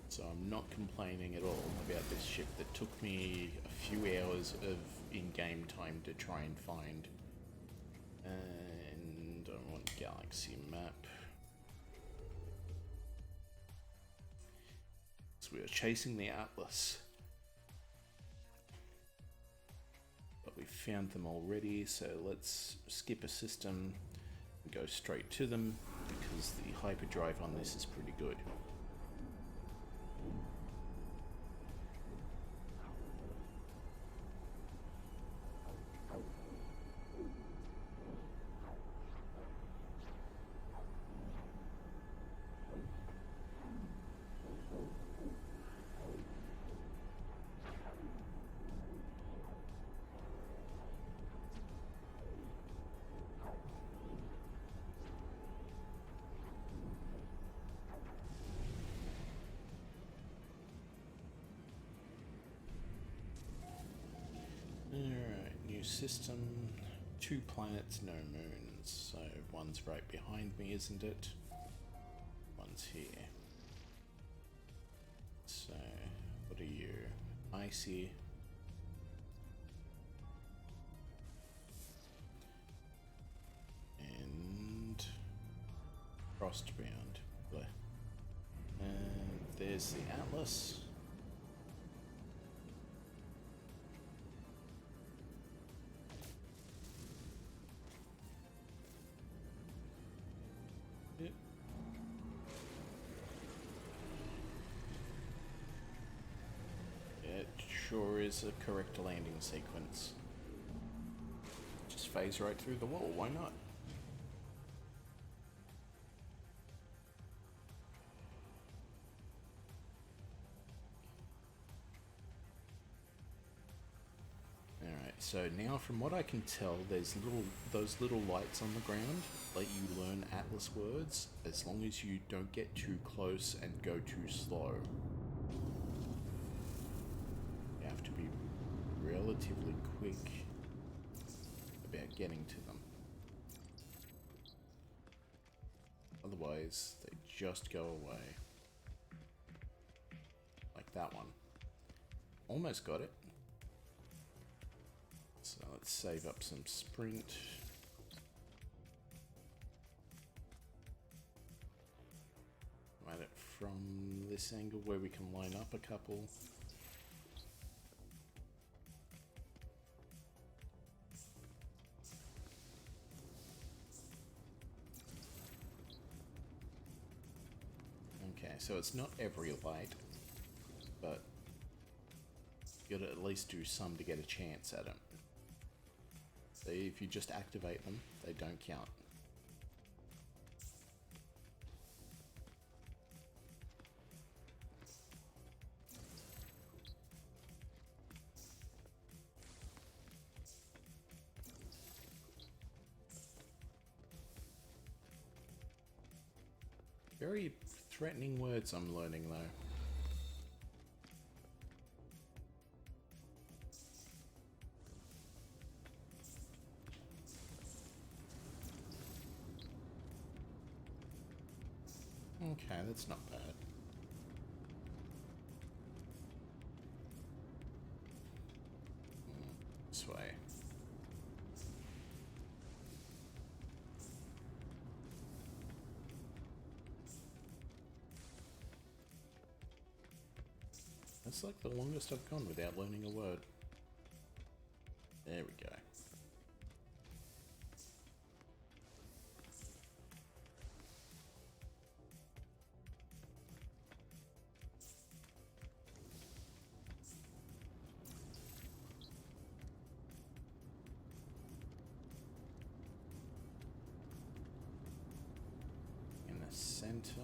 So I'm not complaining at all about this ship that took me a few hours of in-game time to try and find. And I want galaxy map. So we are chasing the Atlas. We found them already, so let's skip a system and go straight to them because the hyperdrive on this is pretty good. Alright, new system. 2 planets, no moons. So one's right behind me, isn't it? One's here. So, what are you? Icy. And Frostbound. Bleh. And there's the Atlas. Yep. It sure is a correct landing sequence. Just phase right through the wall, why not? Alright, so now from what I can tell, there's those little lights on the ground let you learn Atlas words as long as you don't get too close and go too slow. You have to be relatively quick about getting to them. Otherwise, they just go away. Like that one. Almost got it. So let's save up some sprint. At it from this angle where we can line up a couple. Okay, so it's not every light, but you gotta at least do some to get a chance at them. So if you just activate them, they don't count. Very threatening words I'm learning though. Okay, that's not bad. This way. That's like the longest I've gone without learning a word. There we go. In the center.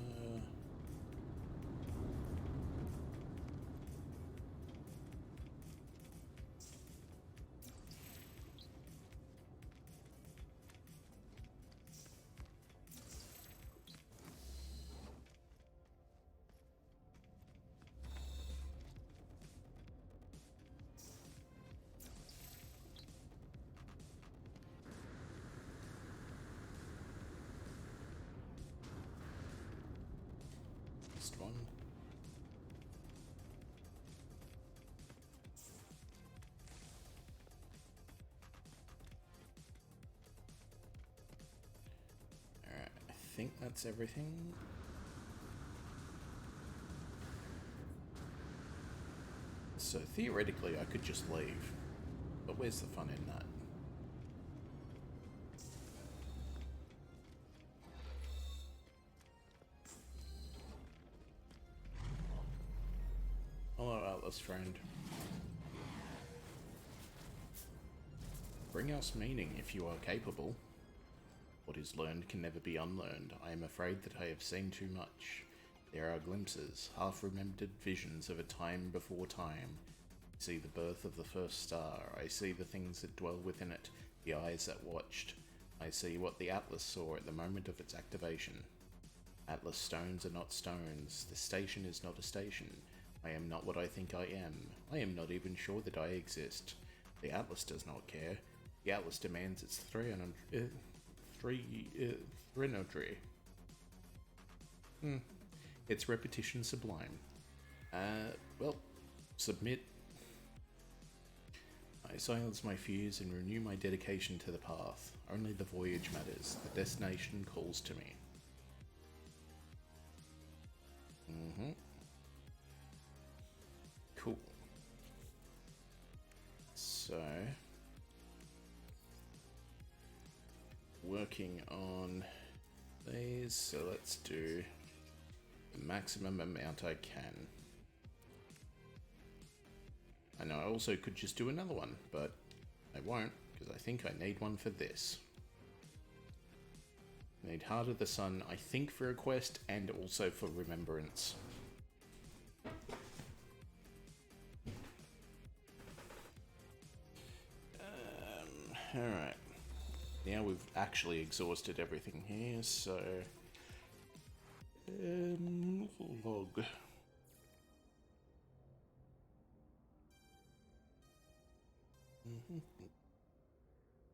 Next one. Alright, I think that's everything. So theoretically I could just leave, but But where's the fun in that? Hello, Atlas friend. Bring us meaning if you are capable. What is learned can never be unlearned. I am afraid that I have seen too much. There are glimpses, half-remembered visions of a time before time. I see the birth of the first star. I see the things that dwell within it, the eyes that watched. I see what the Atlas saw at the moment of its activation. Atlas stones are not stones. The station is not a station. I am not what I think I am. I am not even sure that I exist. The Atlas does not care. The Atlas demands its threnodry. Its repetition sublime. Well, submit. I silence my fears and renew my dedication to the path. Only the voyage matters. The destination calls to me. Cool. So, working on these, so let's do the maximum amount I can. I know I also could just do another one, but I won't, because I think I need one for this. I need Heart of the Sun, I think, for a quest, and also for Remembrance. Alright. Now we've actually exhausted everything here, so... log.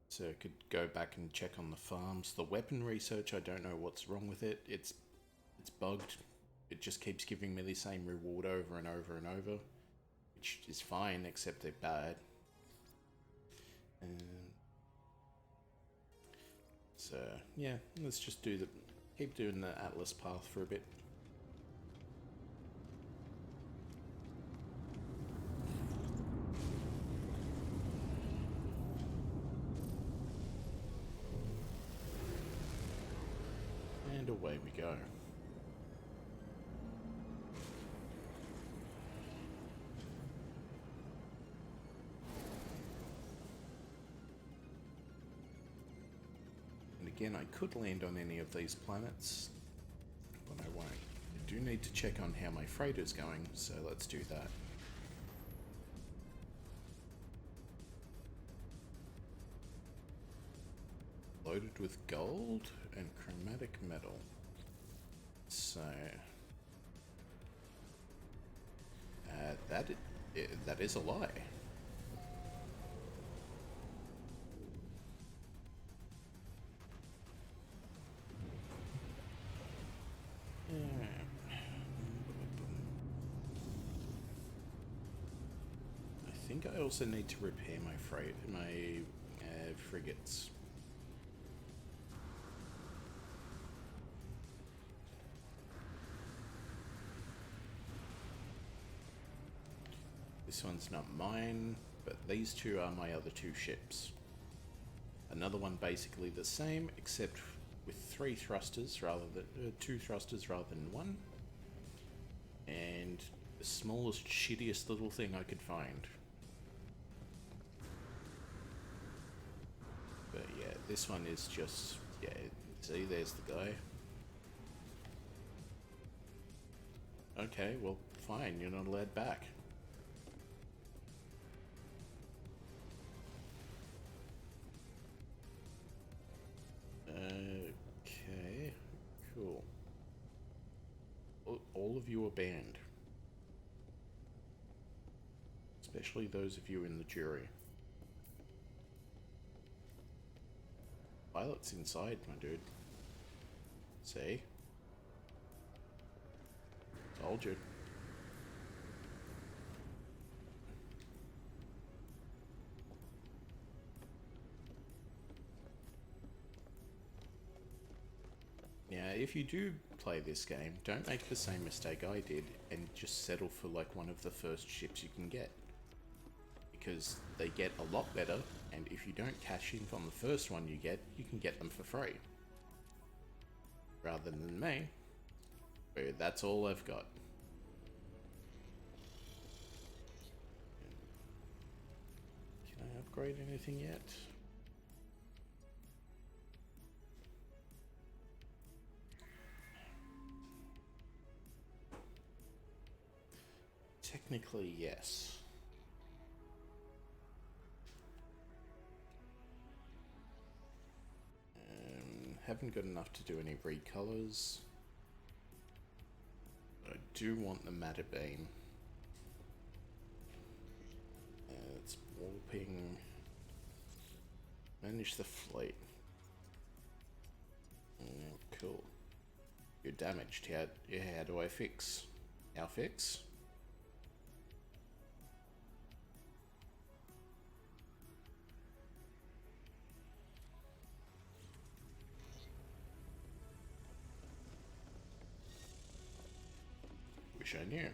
So I could go back and check on the farms. The weapon research, I don't know what's wrong with it. It's bugged. It just keeps giving me the same reward over and over and over, which is fine, except they're bad. So yeah, let's just keep doing the Atlas path for a bit. And away we go. And again, I could land on any of these planets, but I won't. I do need to check on how my freighter's going, so let's do that. Loaded with gold and chromatic metal. So that is a lie. I think I also need to repair my frigates. This one's not mine, but these two are my other two ships. Another one basically the same, except with two thrusters rather than one. And the smallest, shittiest little thing I could find. But yeah, this one is just, yeah, see, there's the guy. Okay, well, fine, you're not allowed back. Okay, cool. All of you are banned. Especially those of you in the jury. Pilot's inside, my dude. See? Told you. Now, if you do play this game, don't make the same mistake I did and just settle for like one of the first ships you can get. because they get a lot better, and if you don't cash in on the first one you can get them for free. Rather than me, where that's all I've got. Can I upgrade anything yet? Technically, yes. Haven't got enough to do any recolors. But I do want the matter beam. It's warping. Manage the fleet. Cool. You're damaged. How do I fix? How fix? Wish I knew.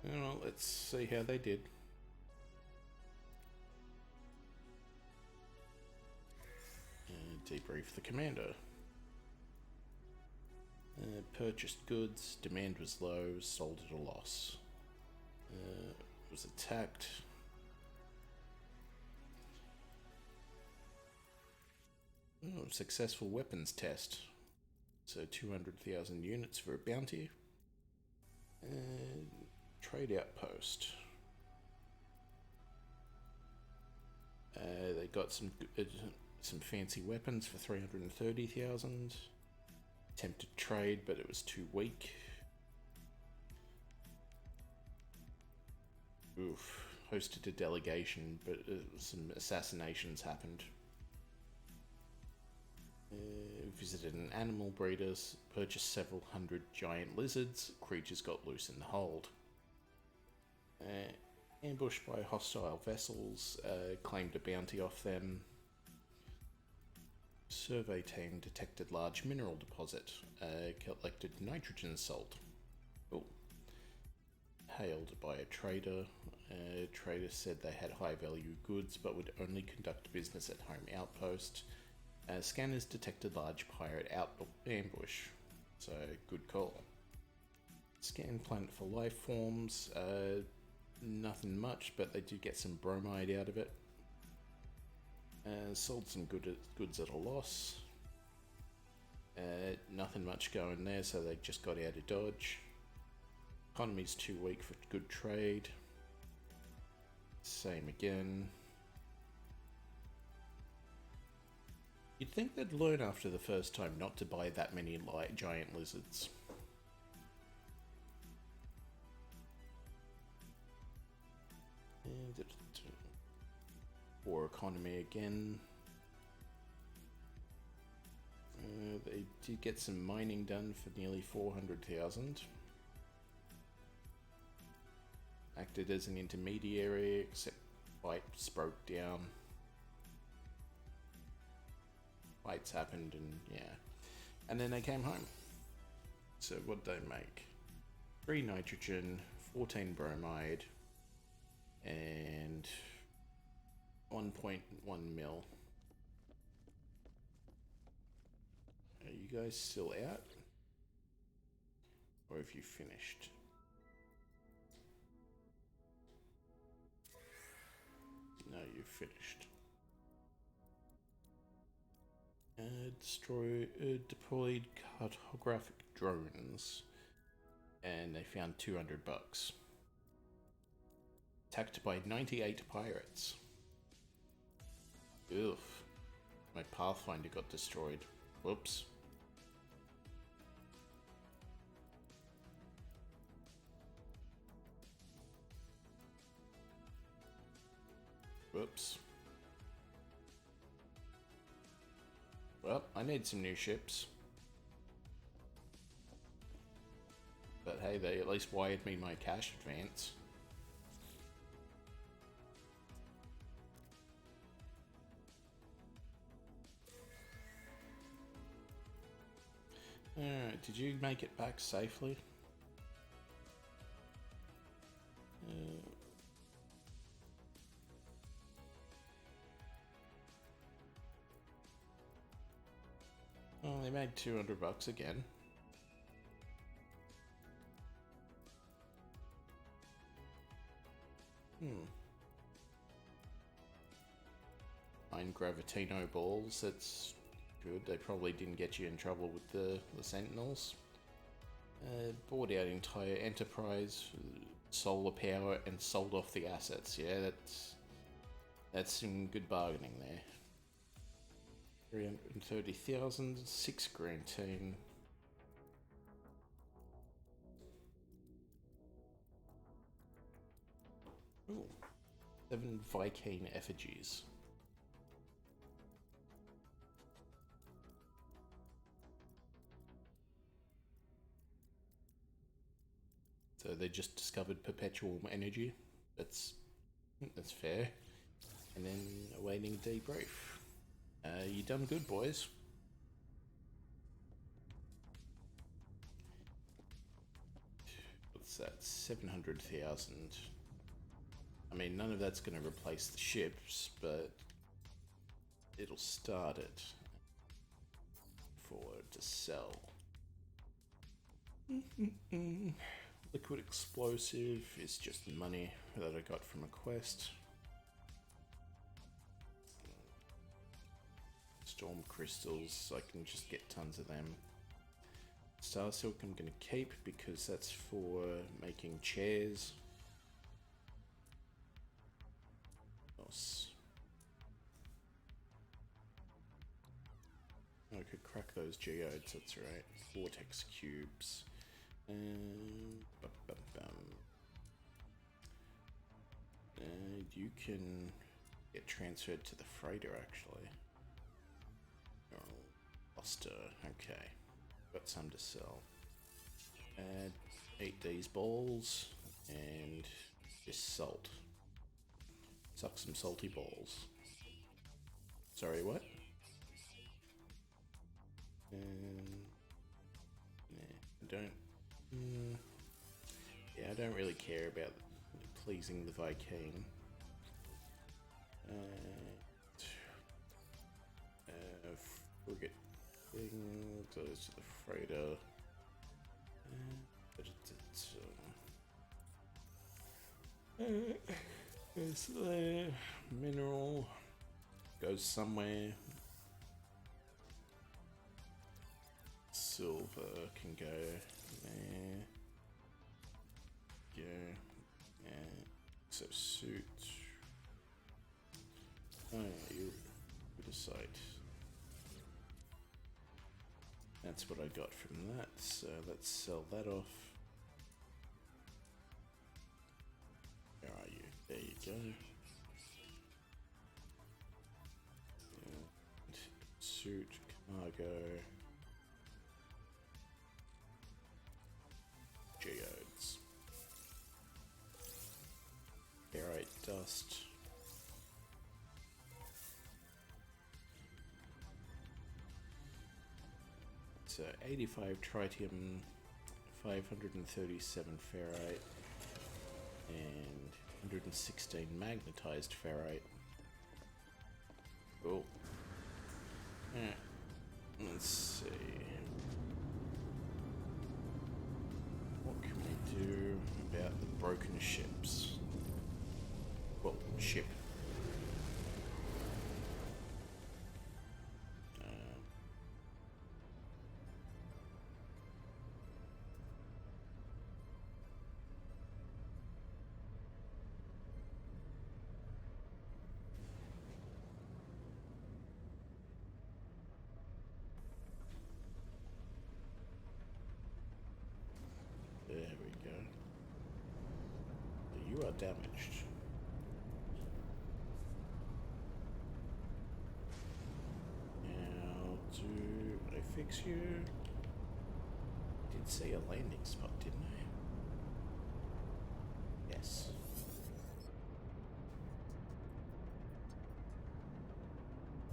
Well, let's see how they did. Debrief the commander. Purchased goods, demand was low, sold at a loss. Was attacked. Oh, successful weapons test. So 200,000 units for a bounty. Trade outpost. They got some fancy weapons for 330,000. Attempted trade, but it was too weak. Oof. Hosted a delegation, but some assassinations happened. Visited an animal breeder, purchased several hundred giant lizards. Creatures got loose in the hold. Ambushed by hostile vessels, claimed a bounty off them. Survey team detected large mineral deposit, collected nitrogen salt. Cool. Hailed by a trader. Trader said they had high value goods but would only conduct business at home outpost. Scanners detected large pirate ambush, so good call. Scan planet for life forms, nothing much, but they did get some bromide out of it. Sold some goods at a loss. Nothing much going there, so they just got out of dodge. Economy's too weak for good trade. Same again. You'd think they'd learn after the first time not to buy that many giant lizards. War economy again. They did get some mining done for nearly 400,000. Acted as an intermediary, except fights broke down. Fights happened and yeah. And then they came home. So what'd they make? 3 nitrogen, 14 bromide, and 1.1 mil. Are you guys still out? Or have you finished? No, you've finished. Deployed cartographic drones, and they found 200 bucks. Attacked by 98 pirates. Oof. My Pathfinder got destroyed. Whoops. Whoops. Well, I need some new ships. But hey, they at least wired me my cash advance. Alright, did you make it back safely? they made $200 again. Nine Gravitino balls, that's good. They probably didn't get you in trouble with the Sentinels. Bought out entire enterprise, solar power, and sold off the assets. Yeah, that's some good bargaining there. 330,000, 6 grand team. Ooh, 7 Viking effigies. So they just discovered perpetual energy. That's fair. And then awaiting debrief. You done good, boys. What's that? 700,000. I mean, none of that's going to replace the ships, but it'll start it for to sell. Liquid explosive is just money that I got from a quest. Storm crystals, I can just get tons of them. Star silk I'm going to keep because that's for making chairs. I could crack those geodes, that's right. Vortex cubes. And you can get transferred to the freighter actually. Oh, Buster, okay. Got some to sell. Eat these balls and just salt. Suck some salty balls. Sorry, what? I don't really care about pleasing the Viking. Frigate thing goes to the freighter. It's the mineral goes somewhere. Silver can go there. Yeah. So suit. Oh yeah, you decide. That's what I got from that, so let's sell that off. Where are you? There you go. And suit, cargo. Geodes. Barite dust. So 85 tritium, 537 ferrite, and 116 magnetized ferrite. Cool. Alright, let's see. What can we do about the broken ships? Well, ship. There we go. You are damaged. Now, do I fix you? I did say a landing spot, didn't I? Yes.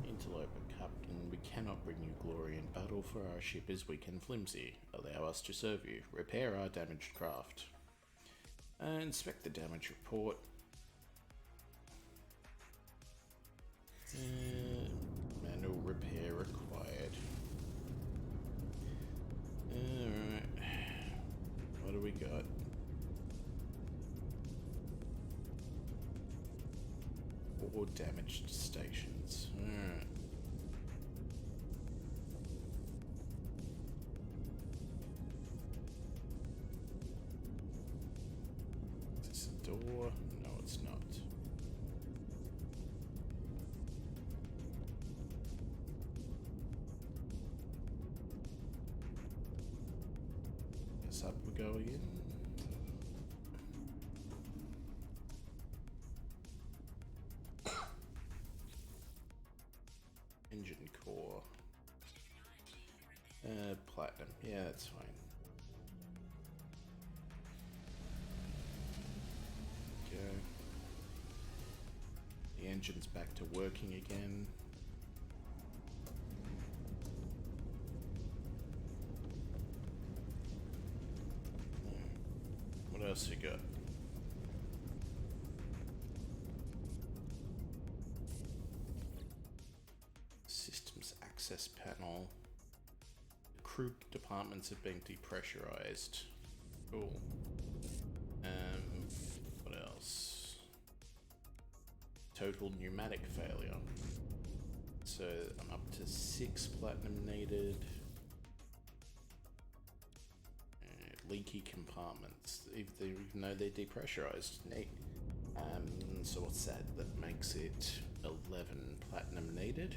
Interloper Captain, we cannot bring you glory in battle, for our ship is weak and flimsy. Allow us to serve you. Repair our damaged craft. Inspect the damage report. Manual repair required. Or damaged stations. Is this a door? No, it's not. Guess up we go again. Engine core. Platinum. Yeah, that's fine. Go. The engine's back to working again. What else you got? Systems access panel. The crew departments have been depressurized. Cool. What else? Total pneumatic failure. So I'm up to 6 platinum needed. Leaky compartments, even though they're depressurized. Neat. So what's that? That makes it 11 platinum needed.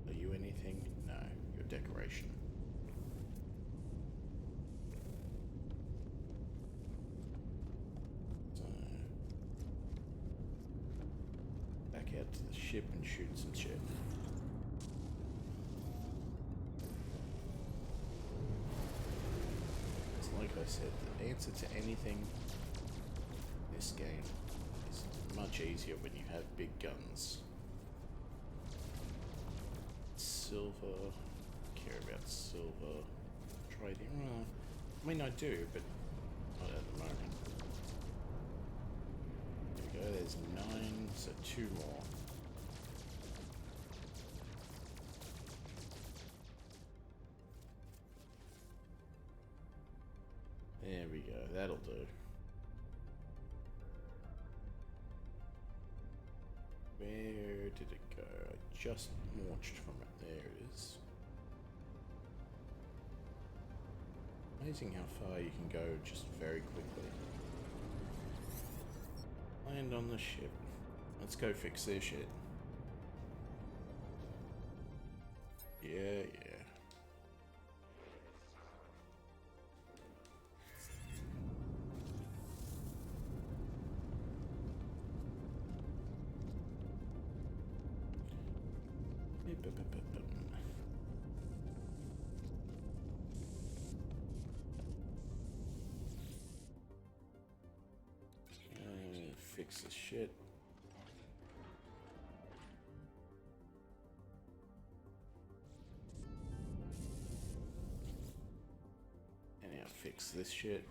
Are you anything? No, you're decoration. So back out to the ship and shoot some shit. Like I said, the answer to anything in this game is much easier when you have big guns. Silver, care about silver. Trading, I mean I do, but not at the moment. There we go, there's 9, so 2 more. There we go, that'll do. Where did it go? I just launched from it. There it is. Amazing how far you can go just very quickly. Land on the ship. Let's go fix their shit. Yeah. Fix this shit. And now fix this shit.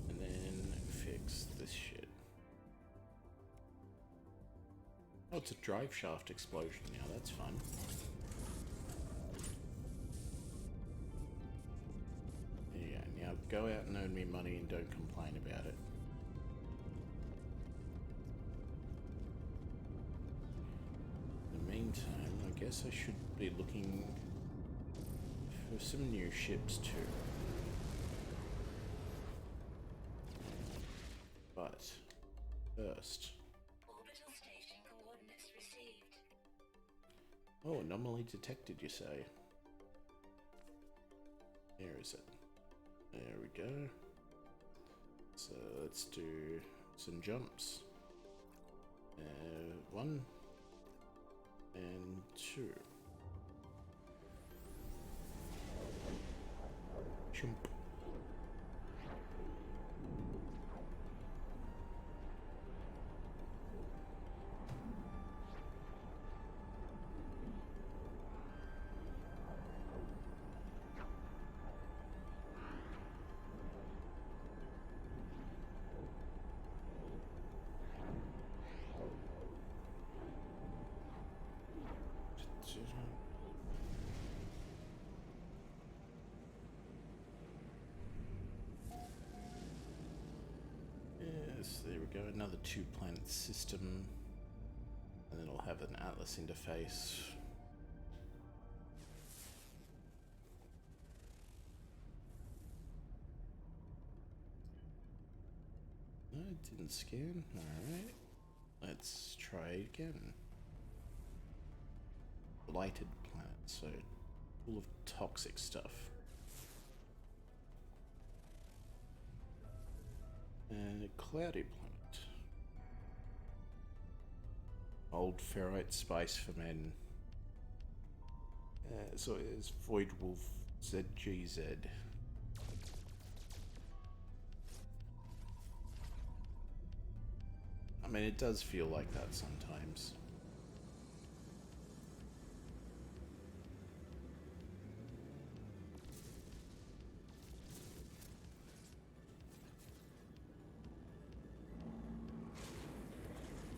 And then fix this shit. Oh, it's a drive shaft explosion now, that's fun. Yeah, now go out and earn me money and don't complain about it. In the meantime, I guess I should be looking for some new ships too. But first... Orbital station coordinates received. Oh, anomaly detected, you say? Where is it? There we go. So let's do some jumps. 1 and 2. Jump. go another 2-planet system, and it'll have an Atlas interface. No, it didn't scan. Alright. Let's try again. Blighted planet, so full of toxic stuff. And a cloudy planet. Old ferrite spice for men. So it's Void Wolf ZGZ. I mean, it does feel like that sometimes.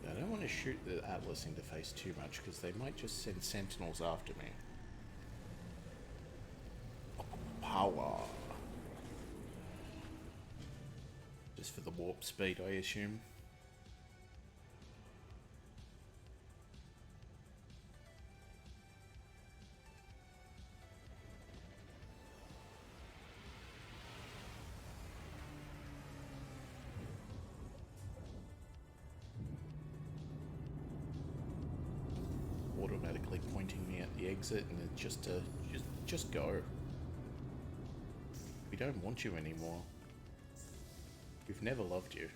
I don't want to shoot the Atlas interface too much because they might just send sentinels after me. Power. Just for the warp speed, I assume. Automatically pointing me at the exit, and it's just go. We don't want you anymore. We've never loved you.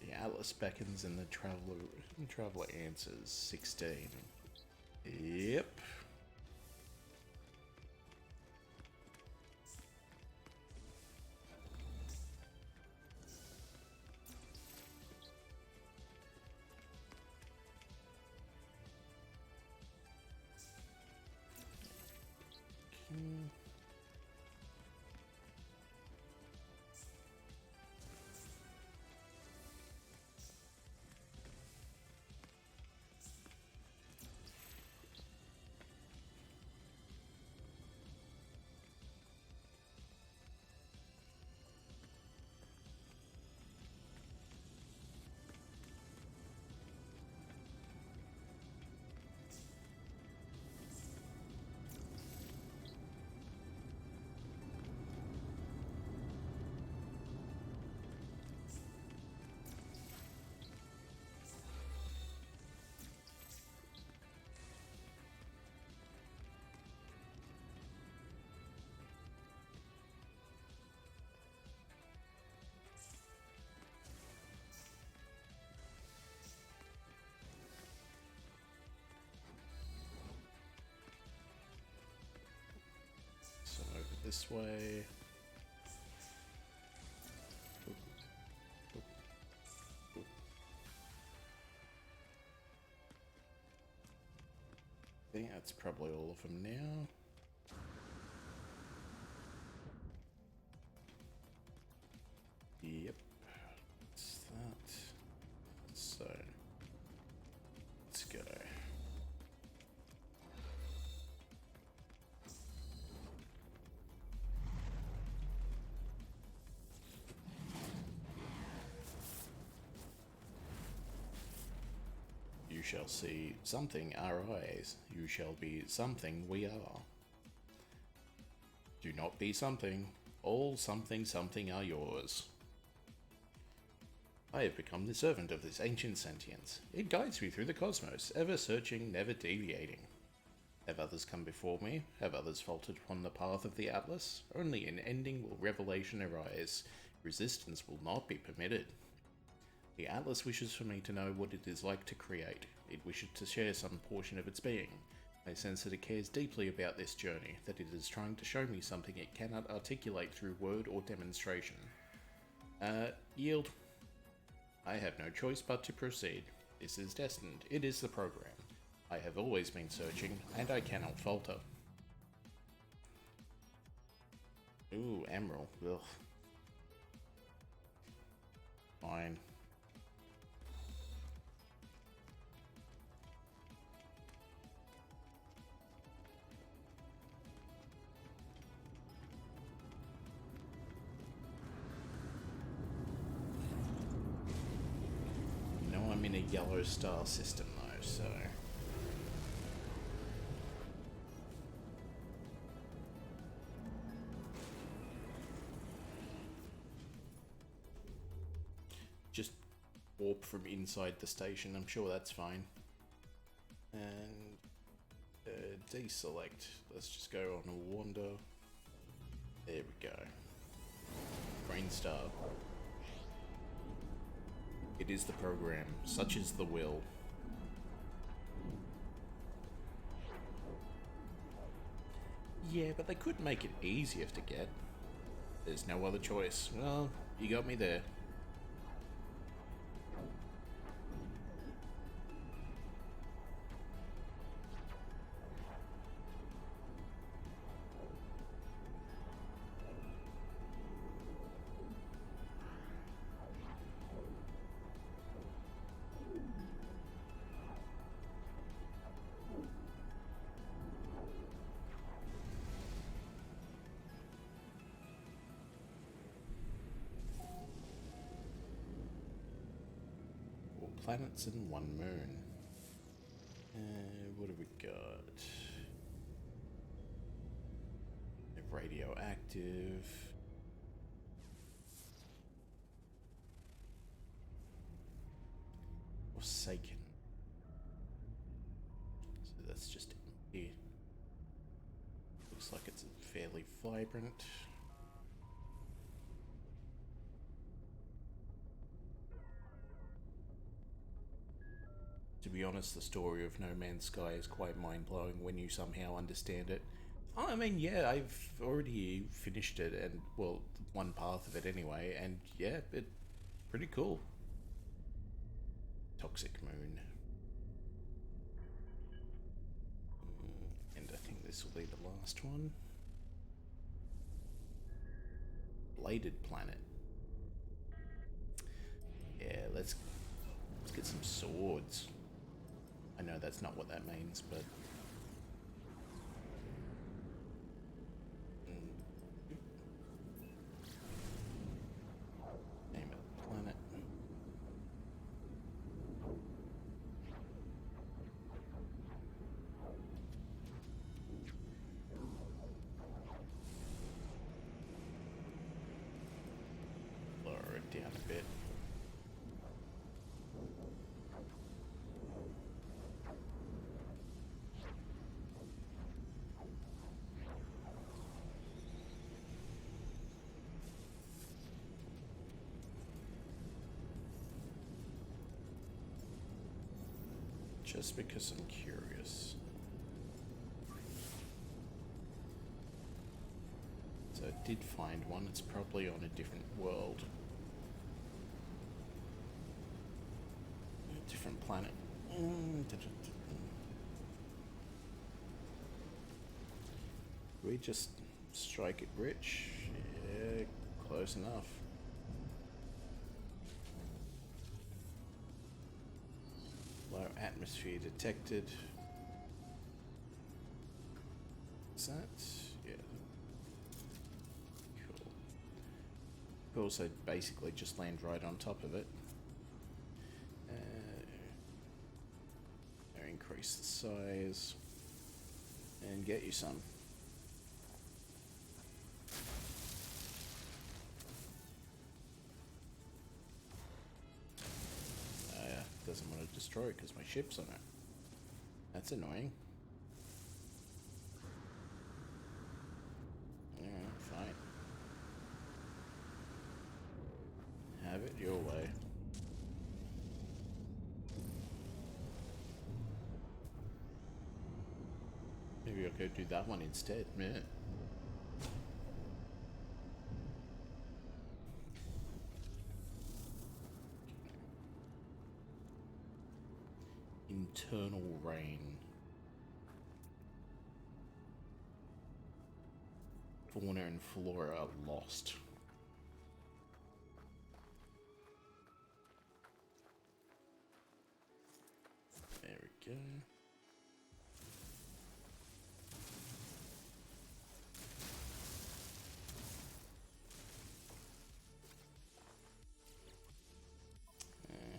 The Atlas beckons and the traveler answers. 16. Yep. So over this way. I think that's probably all of them now. Yep. That's that. So, let's go. You shall see something our eyes. You shall be something we are. Do not be something. All something something are yours. I have become the servant of this ancient sentience. It guides me through the cosmos, ever searching, never deviating. Have others come before me? Have others faltered upon the path of the Atlas? Only in ending will revelation arise. Resistance will not be permitted. The Atlas wishes for me to know what it is like to create. It wishes to share some portion of its being. I sense that it cares deeply about this journey, that it is trying to show me something it cannot articulate through word or demonstration. Yield. I have no choice but to proceed. This is destined. It is the program. I have always been searching, and I cannot falter. Ooh, emerald. Ugh. Fine. I'm in a yellow star system though, so... Just warp from inside the station, I'm sure that's fine. And... deselect. Let's just go on a wander. There we go. Green star. It is the program. Such is the will. Yeah, but they could make it easier to get. There's no other choice. Well, you got me there. Planets and one moon. What have we got? Radioactive. Forsaken. So that's just empty. Looks like it's fairly vibrant. To be honest, the story of No Man's Sky is quite mind-blowing when you somehow understand it. I mean, yeah, I've already finished it, and, well, one path of it anyway, and yeah, it's pretty cool. Toxic Moon. And I think this will be the last one. Bladed Planet. Yeah, let's get some swords. I know that's not what that means, but... Name it planet. Lower it down a bit. Just because I'm curious. So I did find one, it's probably on a different world. A different planet. We just strike it rich? Yeah, close enough. Low atmosphere detected. Is that? Yeah. Cool. Could also basically just land right on top of it. Increase the size and get you some. Doesn't want to destroy it because my ship's on it. That's annoying. Yeah, fine. Have it your way. Maybe I'll go do that one instead. Yeah. internal rain. Fauna and flora are lost. There we go.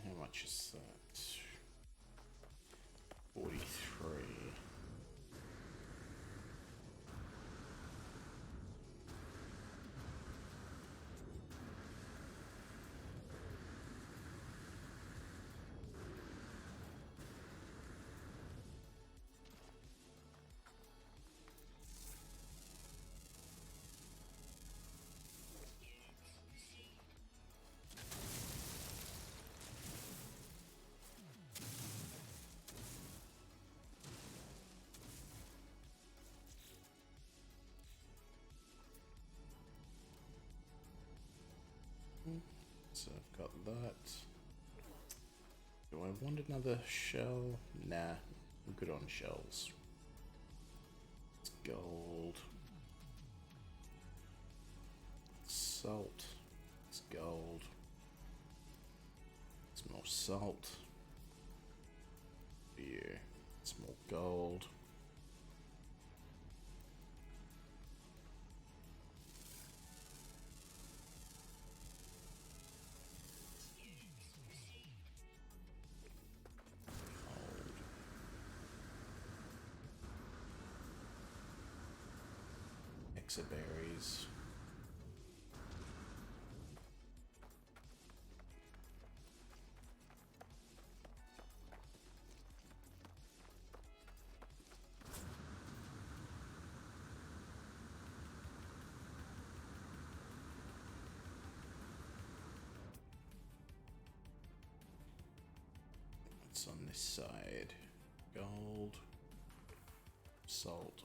How much is that? 43. So I've got that. Do I want another shell? Nah, I'm good on shells. It's gold. Salt. It's gold. It's more salt. Beer. It's more gold. Berries. What's on this side? Gold, salt.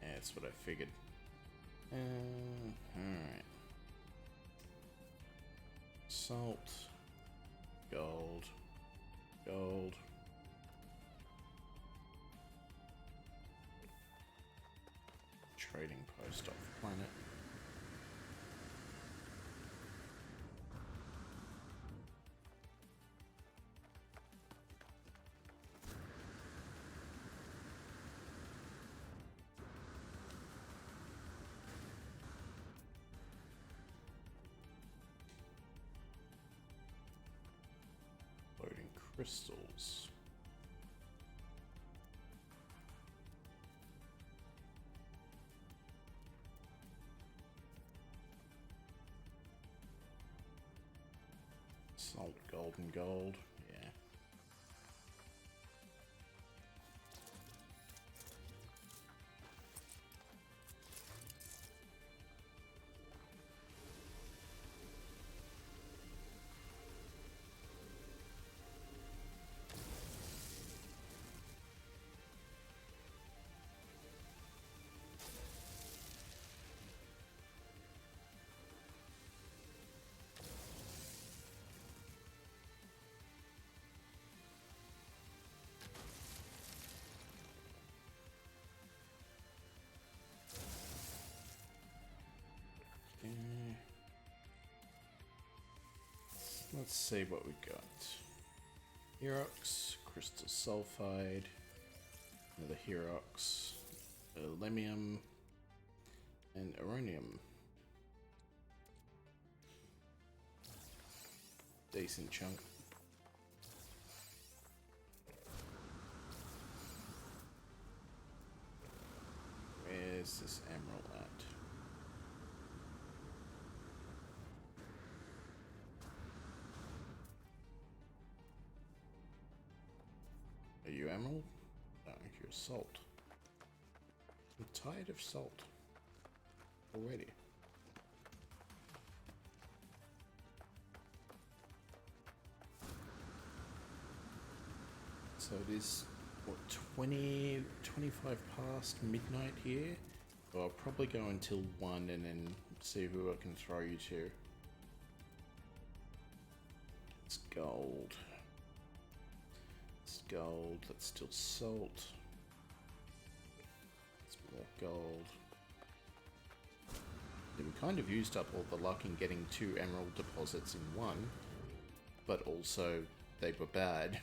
That's what I figured. Alright. Salt. Gold. Gold. Trading post off planet. Crystals. Salt, gold, and gold. Yeah. Let's see what we got. Herox, crystal sulfide, another Herox, aluminium, and uranium. Decent chunk. Where's this emerald at? Are you emerald? No, you're salt. I'm tired of salt already. So it is, what, 25 past midnight here? Well, I'll probably go until 1 and then see who I can throw you to. It's gold. It's gold. That's still salt. It's more gold. And we kind of used up all the luck in getting 2 emerald deposits in one, but also they were bad.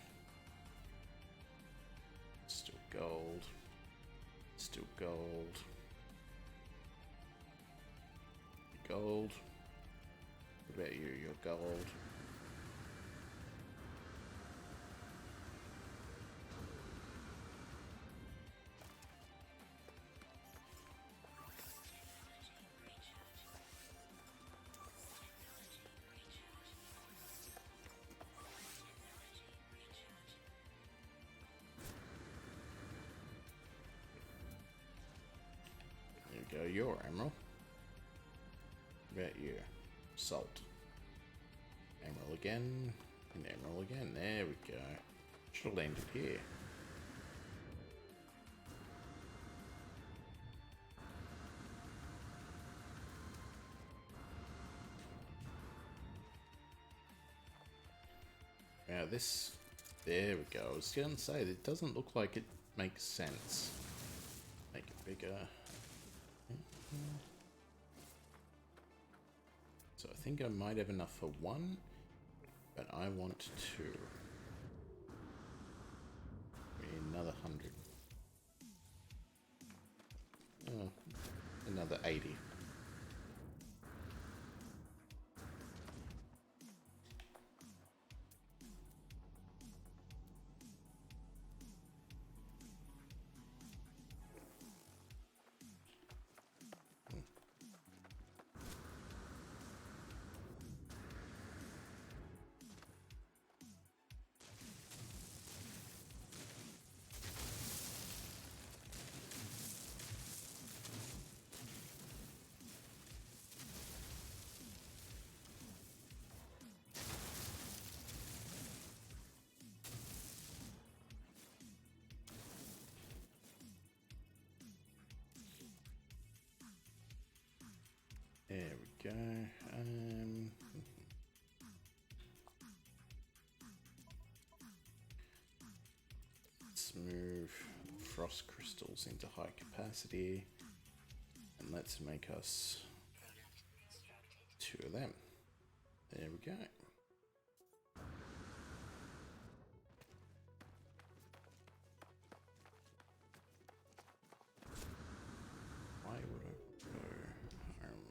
Still gold. Still gold. Gold. What about you? You're gold. There you go, your emerald. What about you? Salt. Emerald again, and emerald again. There we go. Should have landed here. Now this... There we go. I was going to say, it doesn't look like it makes sense. Make it bigger. So I think I might have enough for 1, but I want 2. Another 100. Oh, another 80. There we go. Let's move frost crystals into high capacity, and let's make us 2 of them. There we go. Why would I go home?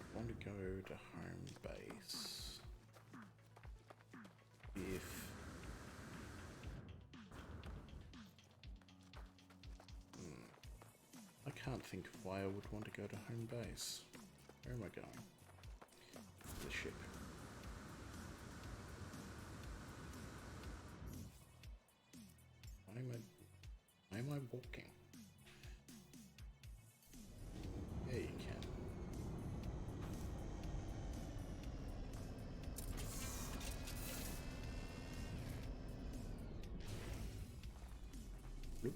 I want to go to home base. If I can't think of why I would want to go to home base. Where am I going? The ship. Why am I walking? Yeah, you can. Nope.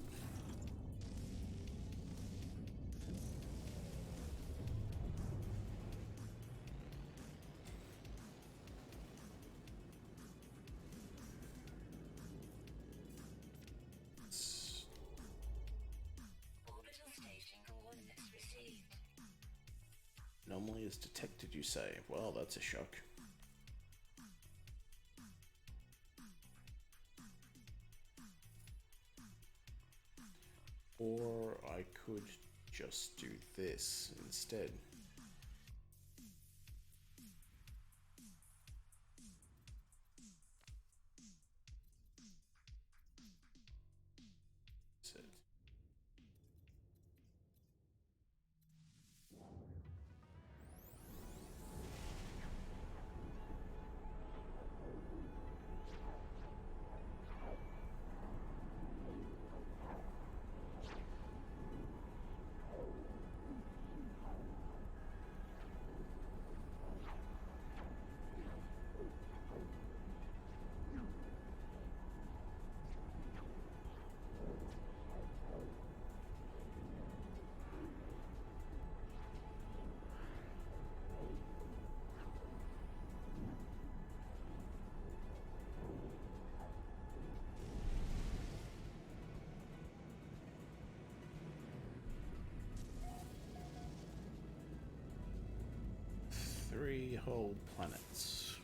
Orbital station coordinates received. Anomaly is detected, you say. Well, that's a shock. Or I could just do this instead. That's it. 3 whole planets.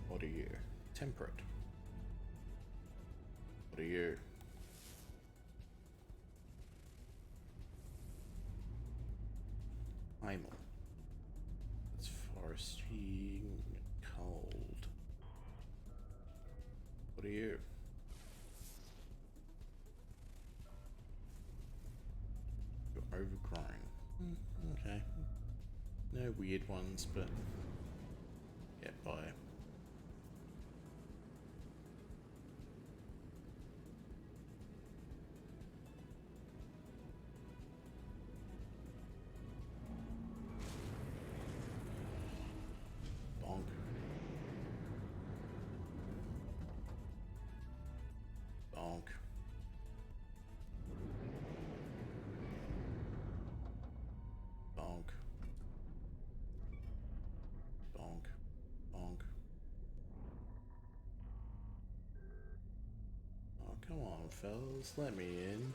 What are you? Temperate. What are you? Primal. It's foresty, cold. What are you? You're overgrown. Okay. No weird ones, but get by. Bonk. Bonk. Bonk. Bonk. Bonk. Oh, come on, fellas. Let me in.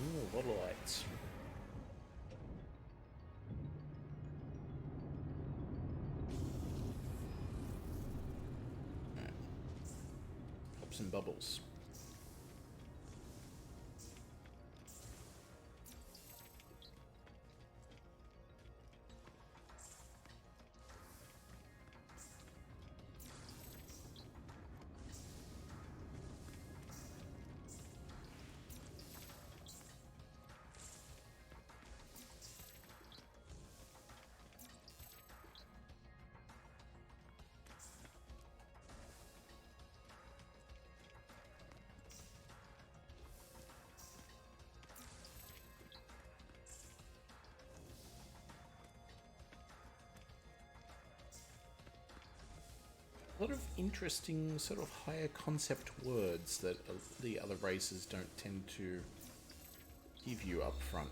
Ooh, what lights. Right. Pop some bubbles. A lot of interesting sort of higher concept words that the other races don't tend to give you up front.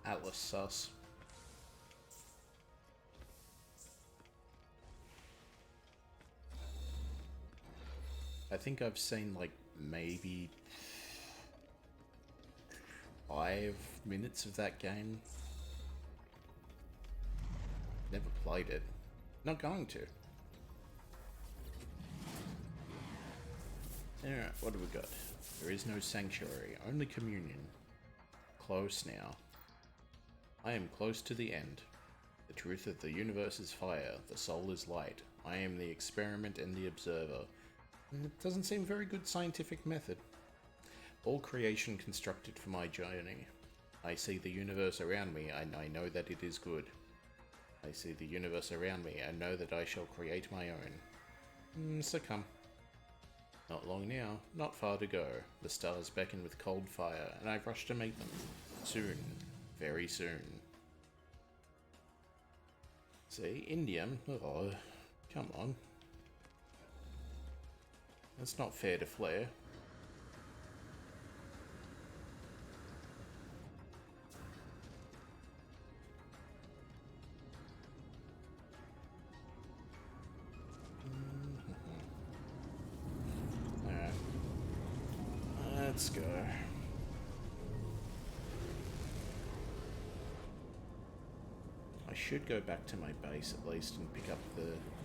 Atlas sus. I think I've seen like maybe 5 minutes of that game. Never played it. Not going to. Alright, what do we got? There is no sanctuary, only communion. Close now. I am close to the end. The truth of the universe is fire, the soul is light. I am the experiment and the observer. It doesn't seem very good scientific method. All creation constructed for my journey. I see the universe around me and I know that it is good. I see the universe around me and know that I shall create my own. Succumb. Not long now, not far to go. The stars beckon with cold fire, and I rush to meet them. Soon. Very soon. See, Indium. Oh, come on. That's not fair to Flare. Alright. let's go. I should go back to my base at least and pick up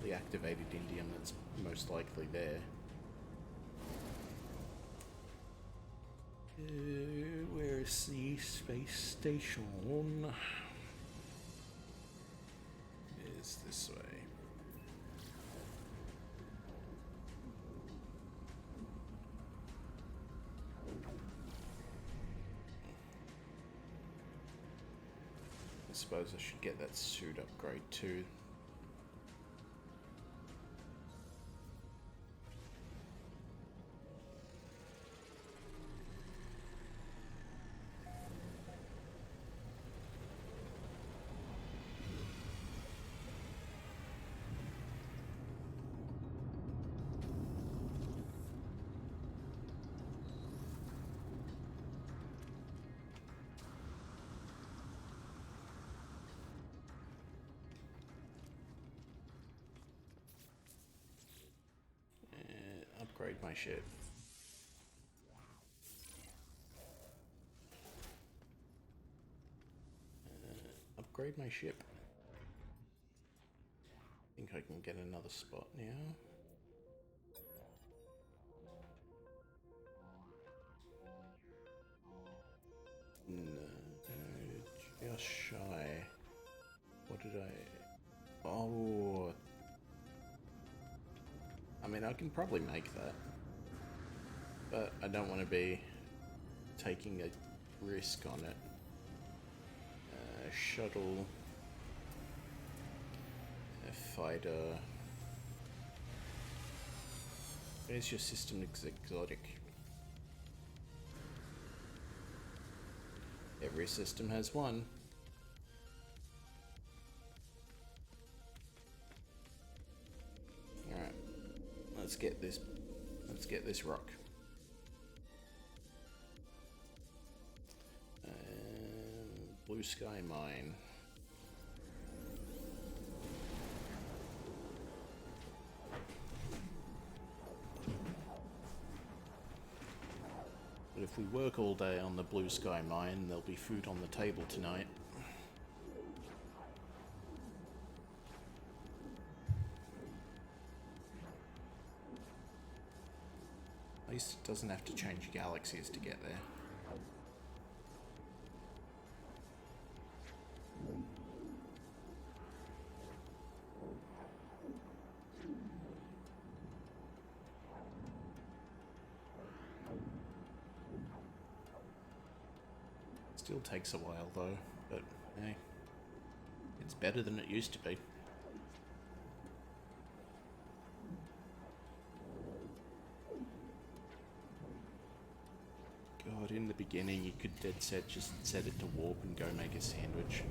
the activated indium that's most likely there. Where is the space station? Is this way. I suppose I should get that suit upgrade too. Upgrade my ship. Upgrade my ship. I think I can get another spot now. No, just shy. What did I... Oh... I mean, I can probably make that. But I don't want to be taking a risk on it. Shuttle... fighter... Where's your system exotic? Every system has one. Alright. Let's get this rock. Blue Sky Mine. But if we work all day on the Blue Sky Mine, there'll be food on the table tonight. At least it doesn't have to change galaxies to get there. Still takes a while though, but hey, it's better than it used to be. God, in the beginning you could dead set just set it to warp and go make a sandwich.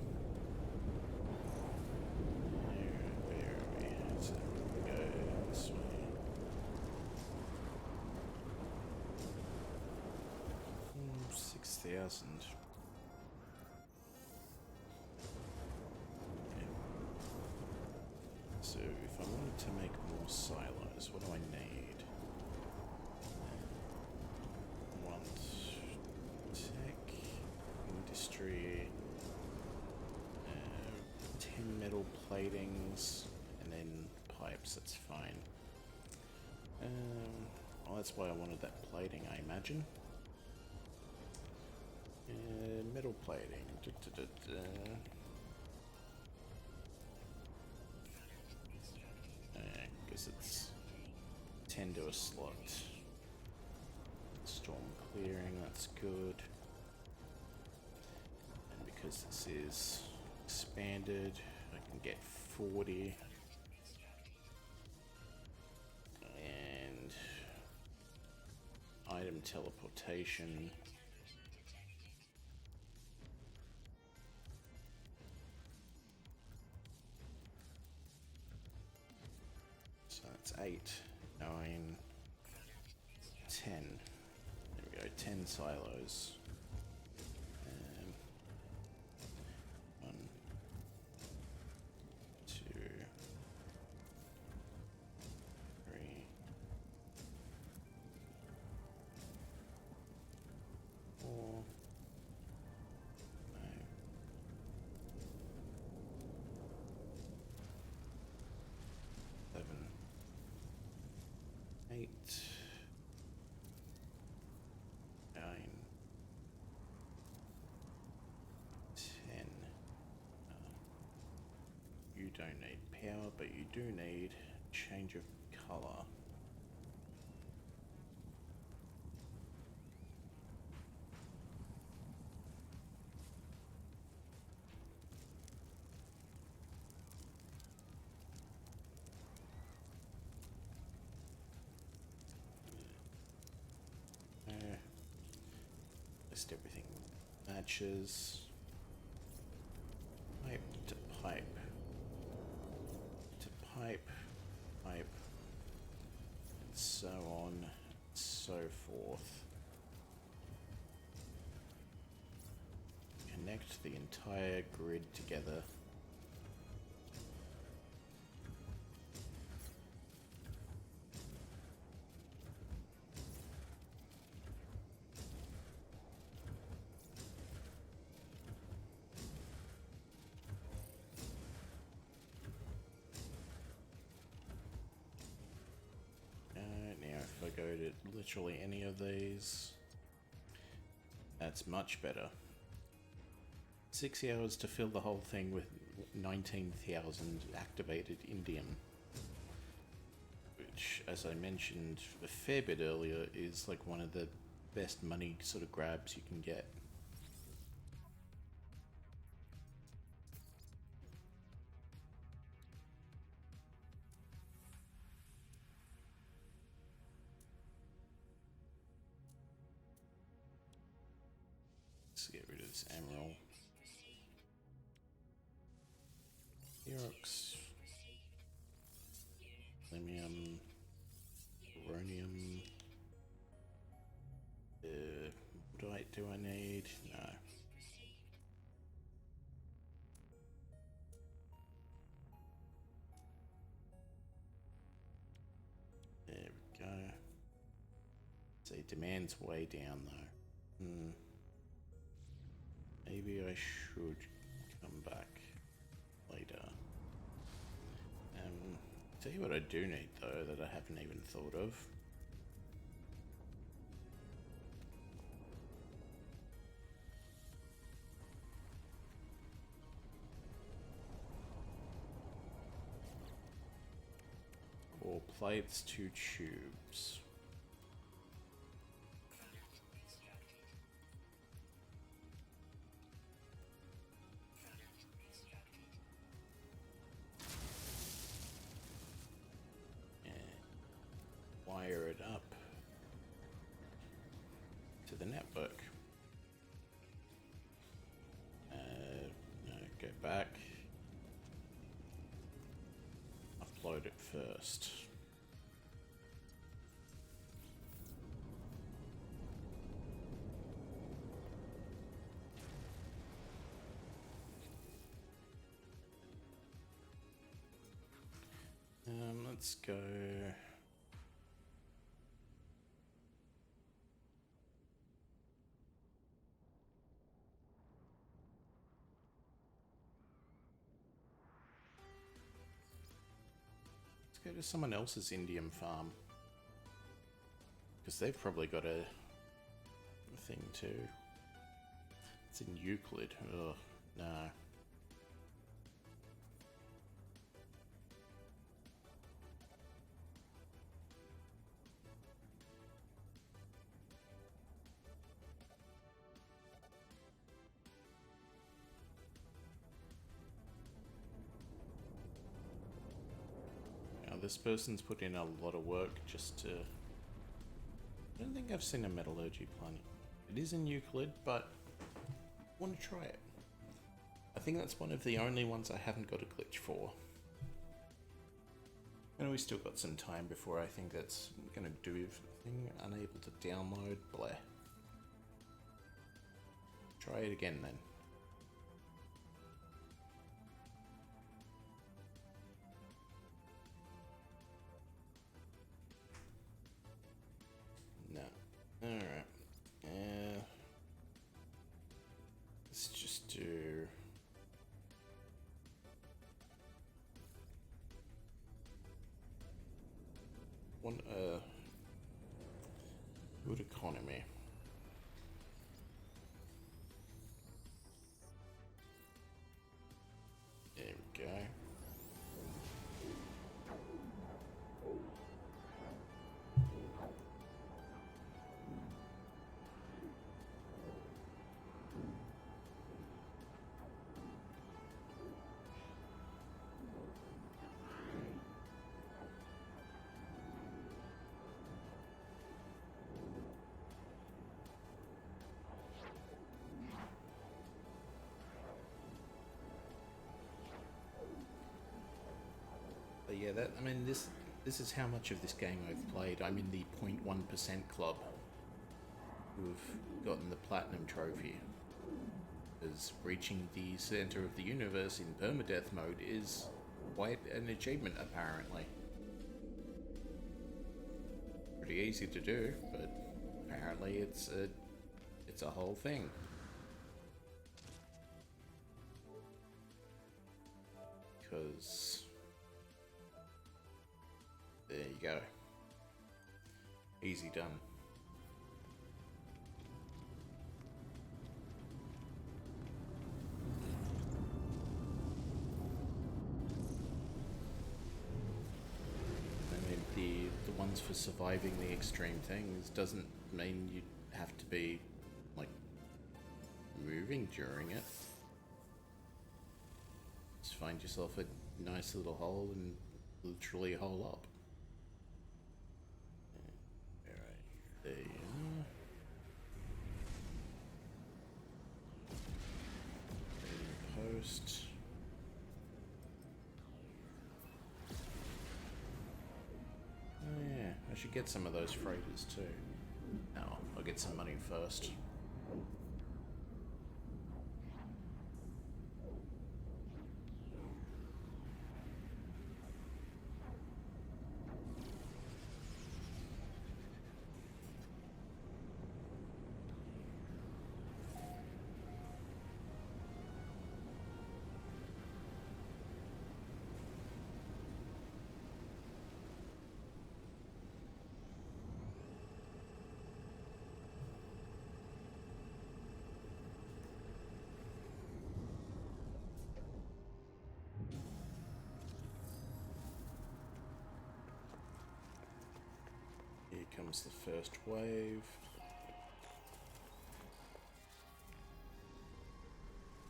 Where are we? So we go this way. 6,000. So if I wanted to make more silos, what do I need? I want tech, industry, 10 metal platings, and then pipes, that's fine. Well, that's why I wanted that plating, I imagine. Metal plating. Because it's 10 to a slot. Storm clearing, that's good. And because this is expanded, I can get 40. And item teleportation. So that's 8, 9, 10. There we go, 10 silos. 1, 2, 3, 8, 9, 10. You don't need power, but you do need change of color. List everything matches. Pipe to pipe to pipe, pipe, and so on and so forth. Connect the entire grid together. Now if I go to literally any of these, that's much better. 6 hours to fill the whole thing with 19,000 activated indium, which, as I mentioned a fair bit earlier, is like one of the best money sort of grabs you can get. Let's get rid of this emerald. Xerox, Limium, Uranium. What do I need? No. There we go. See, demand's way down though. Maybe I should come back later. Tell you what I do need though that I haven't even thought of. Four plates, 2 tubes. Wire it up to the network. No, go back. Upload it first. Let's go. Go to someone else's indium farm, because they've probably got a thing too. It's in Euclid. Ugh, no. This person's put in a lot of work just to... I don't think I've seen a metallurgy plant. It is in Euclid, but I want to try it. I think that's one of the only ones I haven't got a glitch for. And we still got some time before I think that's going to do everything. Unable to download, bleh. Try it again then. Alright. Let's just do... economy. There we go. But yeah, this is how much of this game I've played. I'm in the 0.1% club who've gotten the platinum trophy. Because reaching the center of the universe in permadeath mode is quite an achievement, apparently. Pretty easy to do, but apparently it's a whole thing. Because there you go. Easy done. I mean, the ones for surviving the extreme things doesn't mean you have to be, like, moving during it. Just find yourself a nice little hole and literally hole up. Alright, there you are. Post. Oh yeah, I should get some of those freighters too. No, I'll get some money first. Here comes the first wave.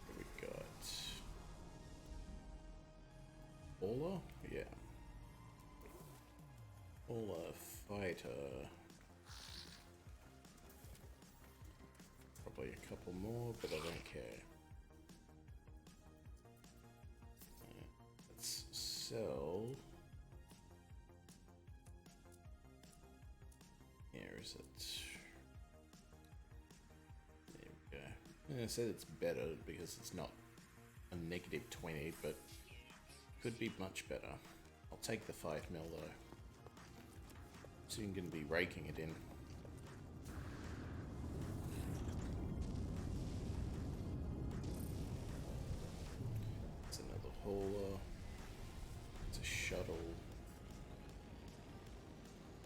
What we got? Ola? Yeah. Ola fighter. Probably a couple more, but I don't care. Let's sell. Where is it? There we go. I said it's better because it's not a negative 20, but could be much better. I'll take the 5 mil though. Soon gonna be raking it in. It's another hauler. It's a shuttle.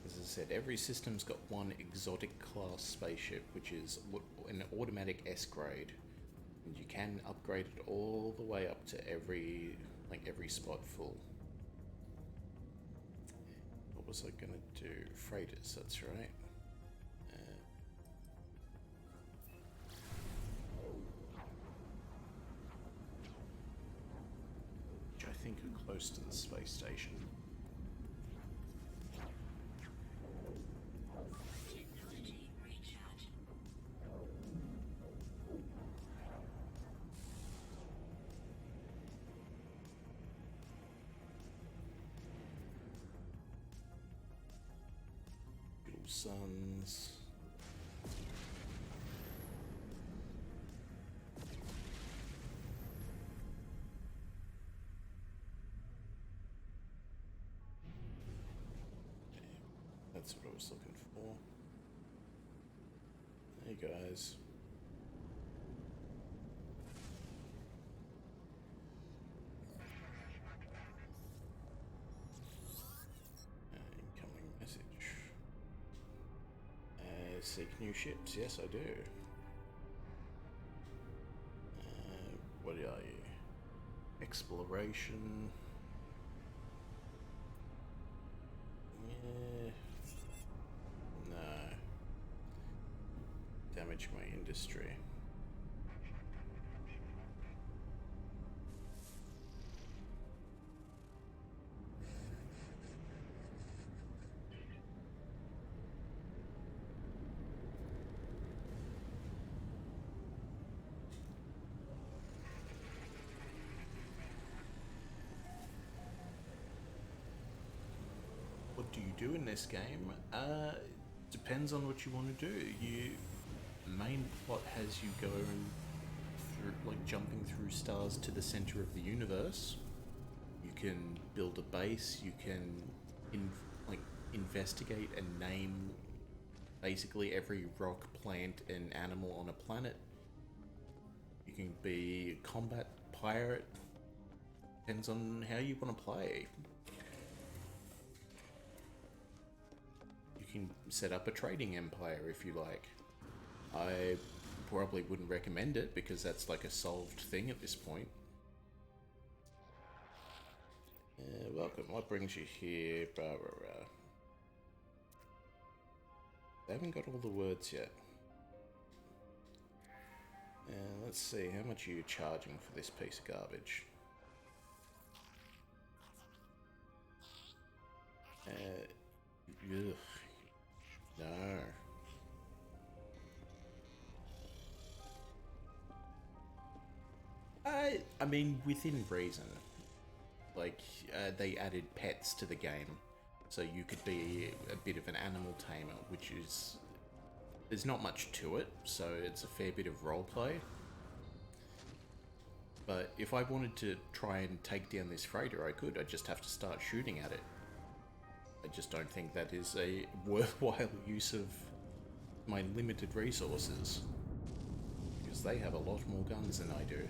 As I said, every system's got one exotic class spaceship, which is an automatic S grade, and you can upgrade it all the way up to every spot full. What was I gonna do? Freighters, that's right. Which I think are close to the space station. Technology recharge. Dual suns. That's what I was looking for. Hey guys. Incoming message. Seek new ships. Yes, I do. What are you? Exploration. Yeah. No. Damage my industry. What do you do in this game? Depends on what you want to do. Main plot has you go through, like jumping through stars to the center of the universe. You can build a base. You can like investigate and name basically every rock, plant, and animal on a planet. You can be a combat pirate. Depends on how you want to play. You can set up a trading empire if you like. I probably wouldn't recommend it because that's like a solved thing at this point. Welcome. What brings you here? Blah, blah, blah. They haven't got all the words yet. Let's see. How much are you charging for this piece of garbage? Ugh. No. I mean, within reason. Like, they added pets to the game, so you could be a bit of an animal tamer, which is... There's not much to it, so it's a fair bit of roleplay. But if I wanted to try and take down this freighter, I could. I just have to start shooting at it. I just don't think that is a worthwhile use of my limited resources. Because they have a lot more guns than I do.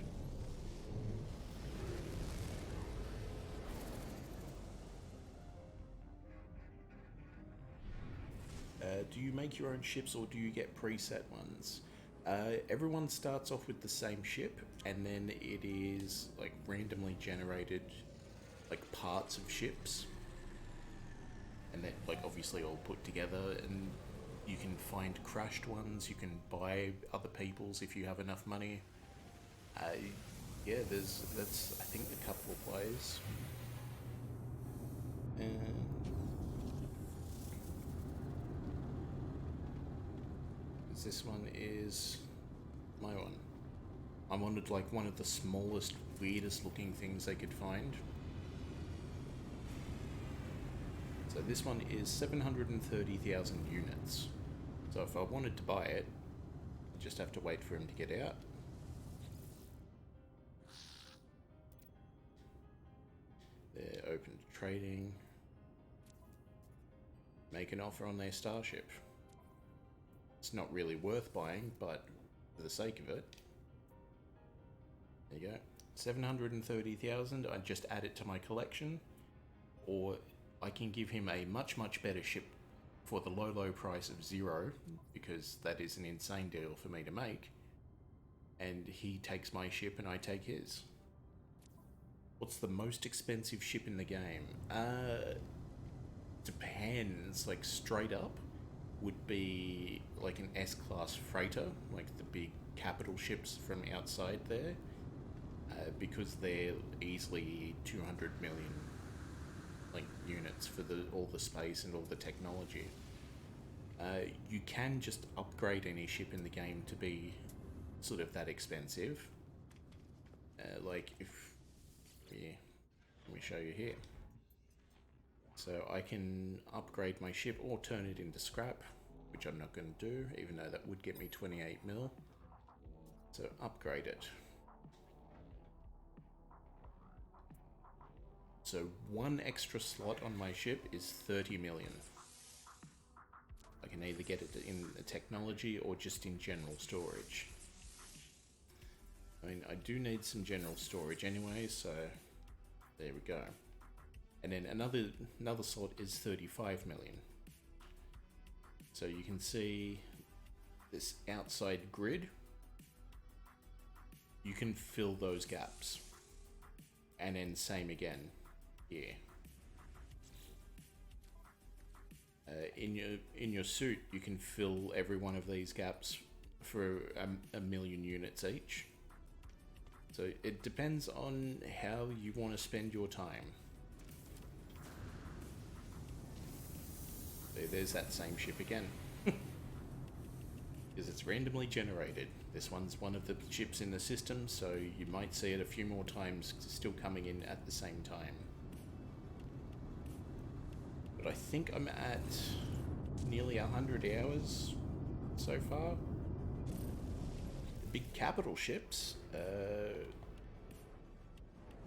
Do you make your own ships or do you get preset ones? Everyone starts off with the same ship, and then it is like randomly generated like parts of ships, and then like obviously all put together, and you can find crashed ones, you can buy other people's if you have enough money. Yeah, that's I think a couple of ways. This one is my one. I wanted like one of the smallest, weirdest looking things they could find. So this one is 730,000 units. So if I wanted to buy it, I just have to wait for him to get out. They're open to trading. Make an offer on their starship. It's not really worth buying, but for the sake of it. There you go. 730,000, I just add it to my collection. Or I can give him a much, much better ship for the low, low price of 0, because that is an insane deal for me to make. And he takes my ship and I take his. What's the most expensive ship in the game? Depends, like straight up. Would be like an S-class freighter, like the big capital ships from outside there, because they're easily 200 million like units for all the space and all the technology. You can just upgrade any ship in the game to be sort of that expensive. Like if, yeah, let me show you here. So I can upgrade my ship or turn it into scrap, which I'm not going to do, even though that would get me 28 mil. So upgrade it. So one extra slot on my ship is 30 million. I can either get it in the technology or just in general storage. I mean, I do need some general storage anyway, so there we go. And then another slot is 35 million. So you can see this outside grid, you can fill those gaps. And then same again here. In your suit, you can fill every one of these gaps for a million units each. So it depends on how you want to spend your time. There's that same ship again. Because it's randomly generated. This one's one of the ships in the system, so you might see it a few more times, still coming in at the same time. But I think I'm at nearly 100 hours so far. The big capital ships,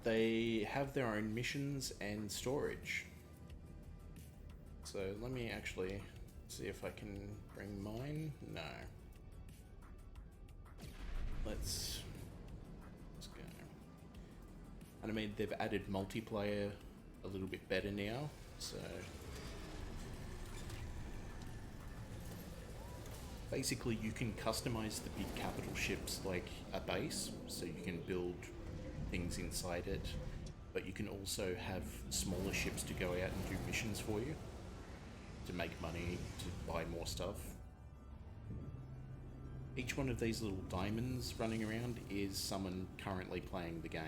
they have their own missions and storage. So let me actually see if I can bring mine. No. Let's go. And I mean, they've added multiplayer a little bit better now, so basically you can customize the big capital ships like a base, so you can build things inside it, but you can also have smaller ships to go out and do missions for you, to make money, to buy more stuff. Each one of these little diamonds running around is someone currently playing the game.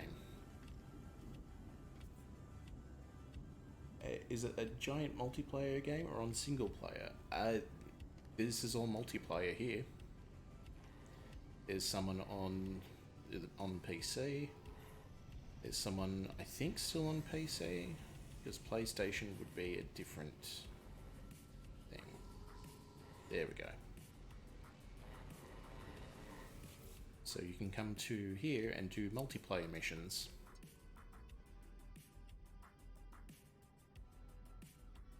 Is it a giant multiplayer game or on single player? This is all multiplayer here. There's someone on PC. There's someone, I think, still on PC, because PlayStation would be a different thing. There we go. So you can come to here and do multiplayer missions.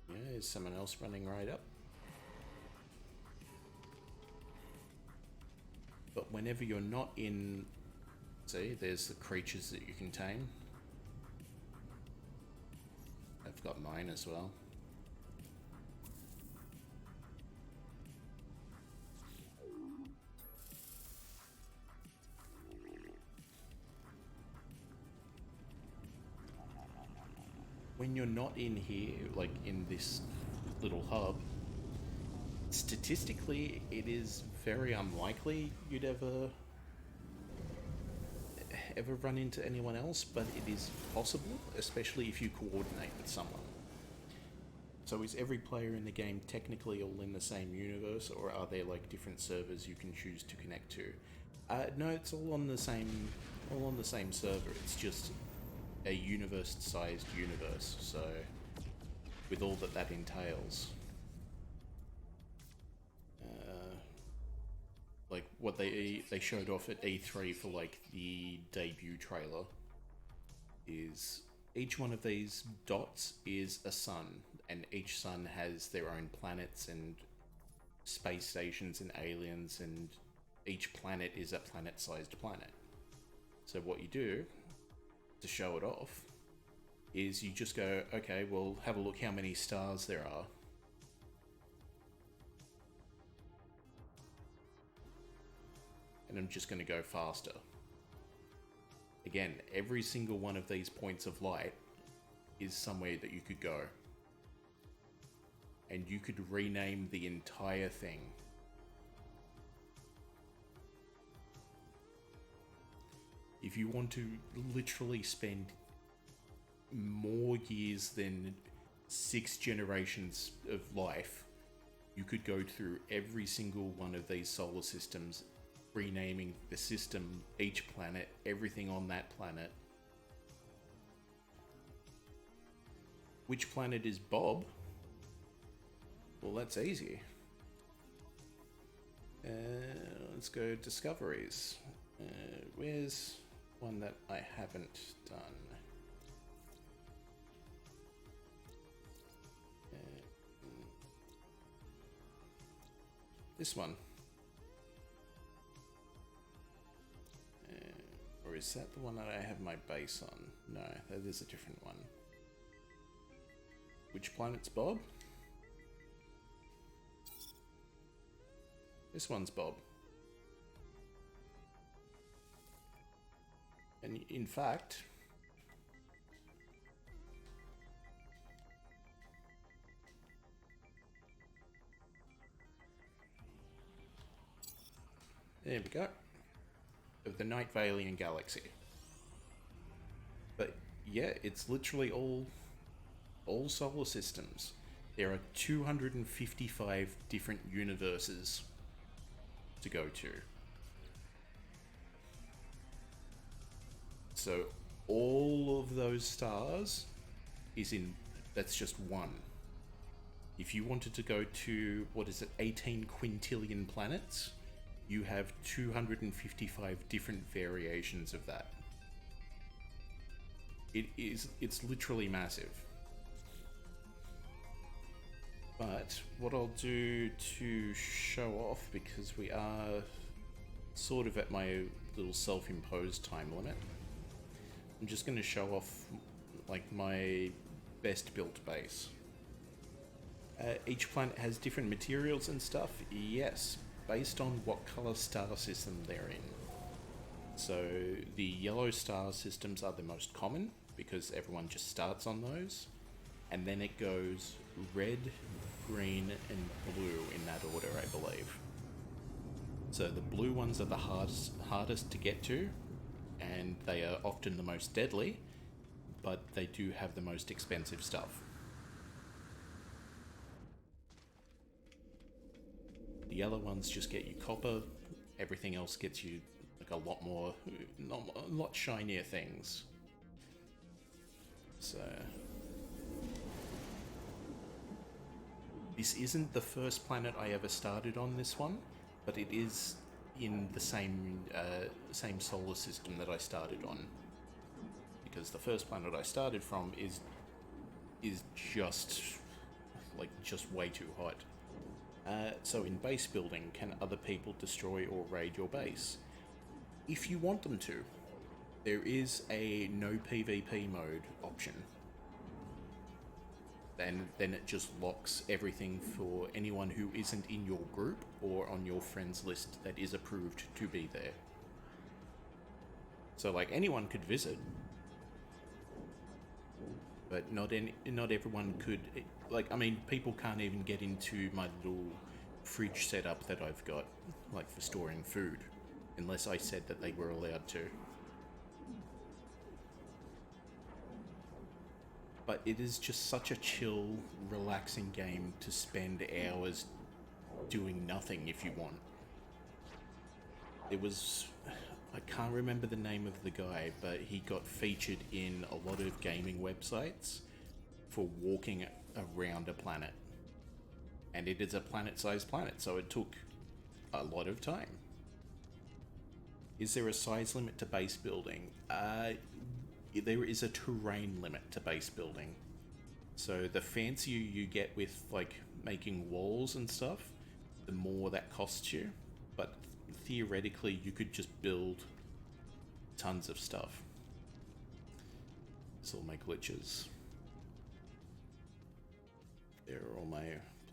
Yeah, there's someone else running right up. But whenever you're not in, see, there's the creatures that you can tame. I've got mine as well. When you're not in here, like in this little hub, statistically it is very unlikely you'd ever run into anyone else, but it is possible, especially if you coordinate with someone. So is every player in the game technically all in the same universe, or are there like different servers you can choose to connect to? No, it's all on the same server. It's just a universe-sized universe, so with all that entails. Like what they showed off at E3 for like the debut trailer is each one of these dots is a sun, and each sun has their own planets and space stations and aliens, and each planet is a planet-sized planet. So what you do to show it off is you just go, okay, well, have a look how many stars there are. And I'm just going to go faster. Again, every single one of these points of light is somewhere that you could go. And you could rename the entire thing. If you want to literally spend more years than 6 generations of life, you could go through every single one of these solar systems, renaming the system, each planet, everything on that planet. Which planet is Bob? Well, that's easy. Let's go discoveries. Where's one that I haven't done? This one. Or is that the one that I have my base on? No, that is a different one. Which planet's Bob? This one's Bob. And in fact, there we go. Of the Night Valian Galaxy. But yeah, it's literally all solar systems. There are 255 different universes to go to. So all of those stars is in, that's just one. If you wanted to go to, what is it, 18 quintillion planets, you have 255 different variations of that. It's literally massive. But what I'll do to show off, because we are sort of at my little self-imposed time limit, I'm just going to show off like my best built base. Each planet has different materials and stuff, yes, based on what color star system they're in. So the yellow star systems are the most common because everyone just starts on those, and then it goes red, green, and blue in that order, I believe. So the blue ones are the hardest to get to, and they are often the most deadly, but they do have the most expensive stuff. The yellow ones just get you copper, everything else gets you like a lot shinier things. So this isn't the first planet I ever started on, this one, but it is in the same solar system that I started on, because the first planet I started from is just way too hot. So in base building, can other people destroy or raid your base? If you want them to, there is a no PvP mode option. Then it just locks everything for anyone who isn't in your group or on your friends list that is approved to be there. So like anyone could visit, but not everyone could. Like, I mean, people can't even get into my little fridge setup that I've got, like for storing food, unless I said that they were allowed to. But it is just such a chill, relaxing game to spend hours doing nothing if you want. I can't remember the name of the guy, but he got featured in a lot of gaming websites for walking around a planet. And it is a planet-sized planet, so it took a lot of time. Is there a size limit to base building? There is a terrain limit to base building. So the fancier you get with like making walls and stuff, the more that costs you. But theoretically, you could just build tons of stuff. It's all my glitches. There are all my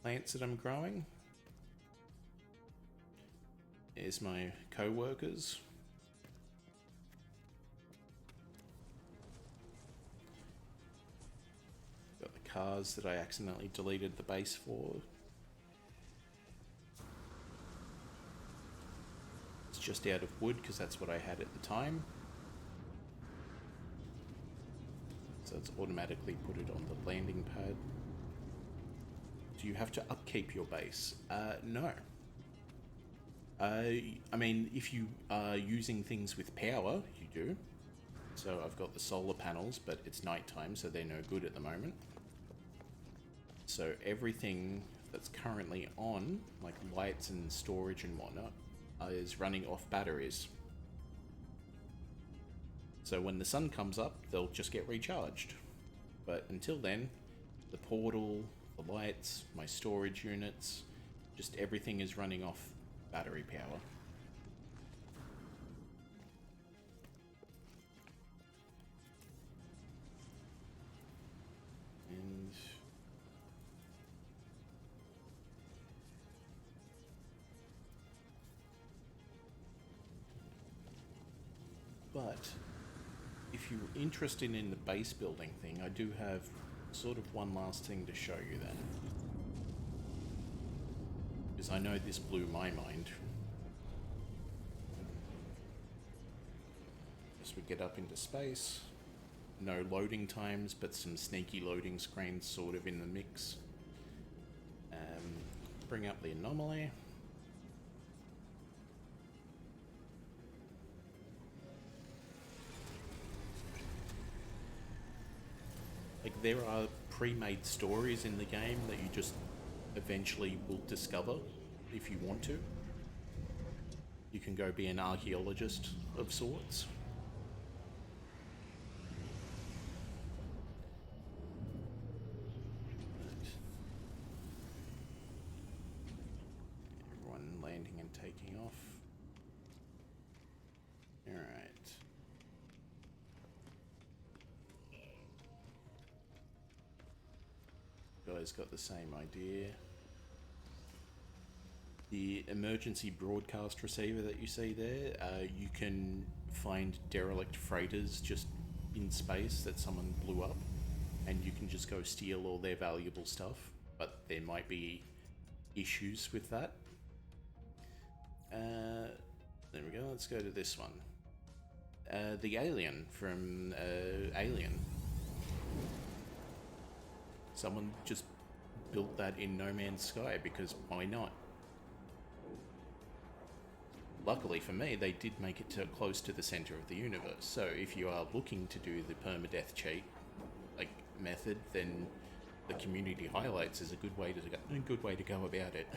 plants that I'm growing. There's my co-workers. Got the cars that I accidentally deleted the base for. It's just out of wood because that's what I had at the time. So it's automatically put it on the landing pad. Do you have to upkeep your base? No. I mean, if you are using things with power, you do. So I've got the solar panels, but it's nighttime, so they're no good at the moment. So everything that's currently on, like lights and storage and whatnot, is running off batteries. So when the sun comes up, they'll just get recharged. But until then, the portal, the lights, my storage units, just everything is running off battery power. And But if you're interested in the base building thing, I do have sort of one last thing to show you then. Because I know this blew my mind. As we get up into space, no loading times, but some sneaky loading screens sort of in the mix. Bring up the anomaly. Like, there are pre-made stories in the game that you just eventually will discover if you want to. You can go be an archaeologist of sorts. Everyone landing and taking off. Alright. Guys got the same idea. The emergency broadcast receiver that you see there, you can find derelict freighters just in space that someone blew up, and you can just go steal all their valuable stuff, but there might be issues with that. There we go, let's go to this one. The alien from Alien. Someone just built that in No Man's Sky because why not? Luckily for me, they did make it close to the center of the universe. So if you are looking to do the permadeath cheat like method, then the community highlights is a good way to go about it.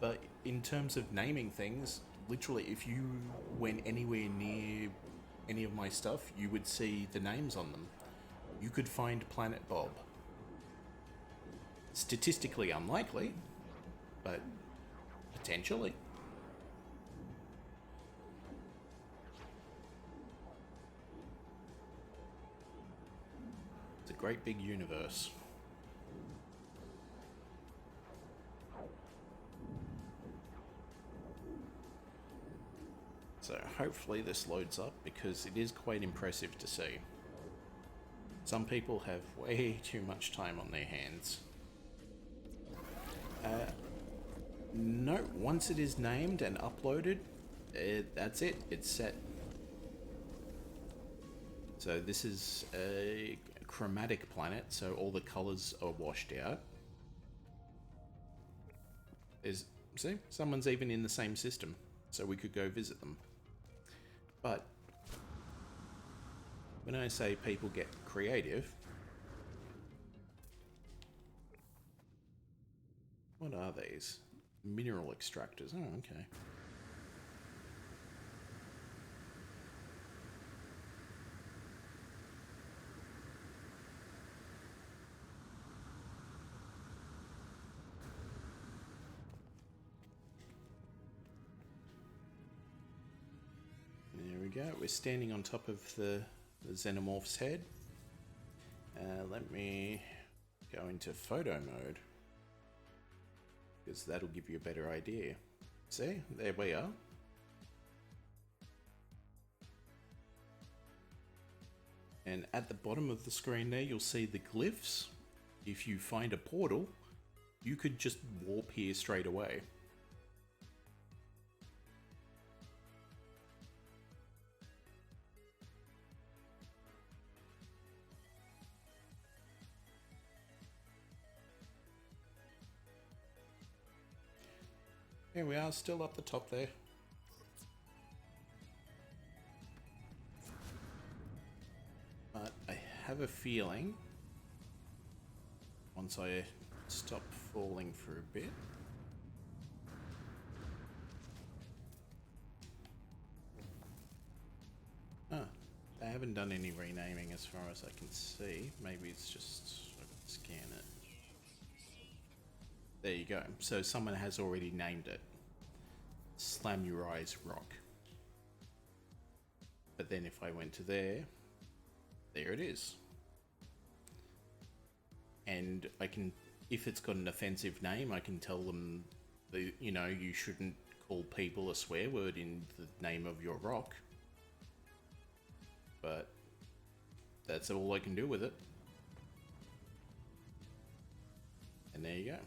But in terms of naming things, literally, if you went anywhere near any of my stuff, you would see the names on them. You could find Planet Bob. Statistically unlikely, but potentially. It's a great big universe. So hopefully this loads up because it is quite impressive to see. Some people have way too much time on their hands. No, once it is named and uploaded, that's it, it's set. So this is a chromatic planet, so all the colors are washed out. See, someone's even in the same system, so we could go visit them. But when I say people get creative, what are these? Mineral extractors. Oh, okay. There we go. We're standing on top of the xenomorph's head. Let me go into photo mode, because that'll give you a better idea. See, there we are. And at the bottom of the screen there, you'll see the glyphs. If you find a portal, you could just warp here straight away. Here we are, still up the top there. But I have a feeling, once I stop falling for a bit, they haven't done any renaming as far as I can see. Maybe it's just, I can scan it. There you go. So someone has already named it. Slam Your Eyes Rock. But then if I went to there it is. and I can, if it's got an offensive name, I can tell them that, you know, you shouldn't call people a swear word in the name of your rock. But that's all I can do with it. And there you go.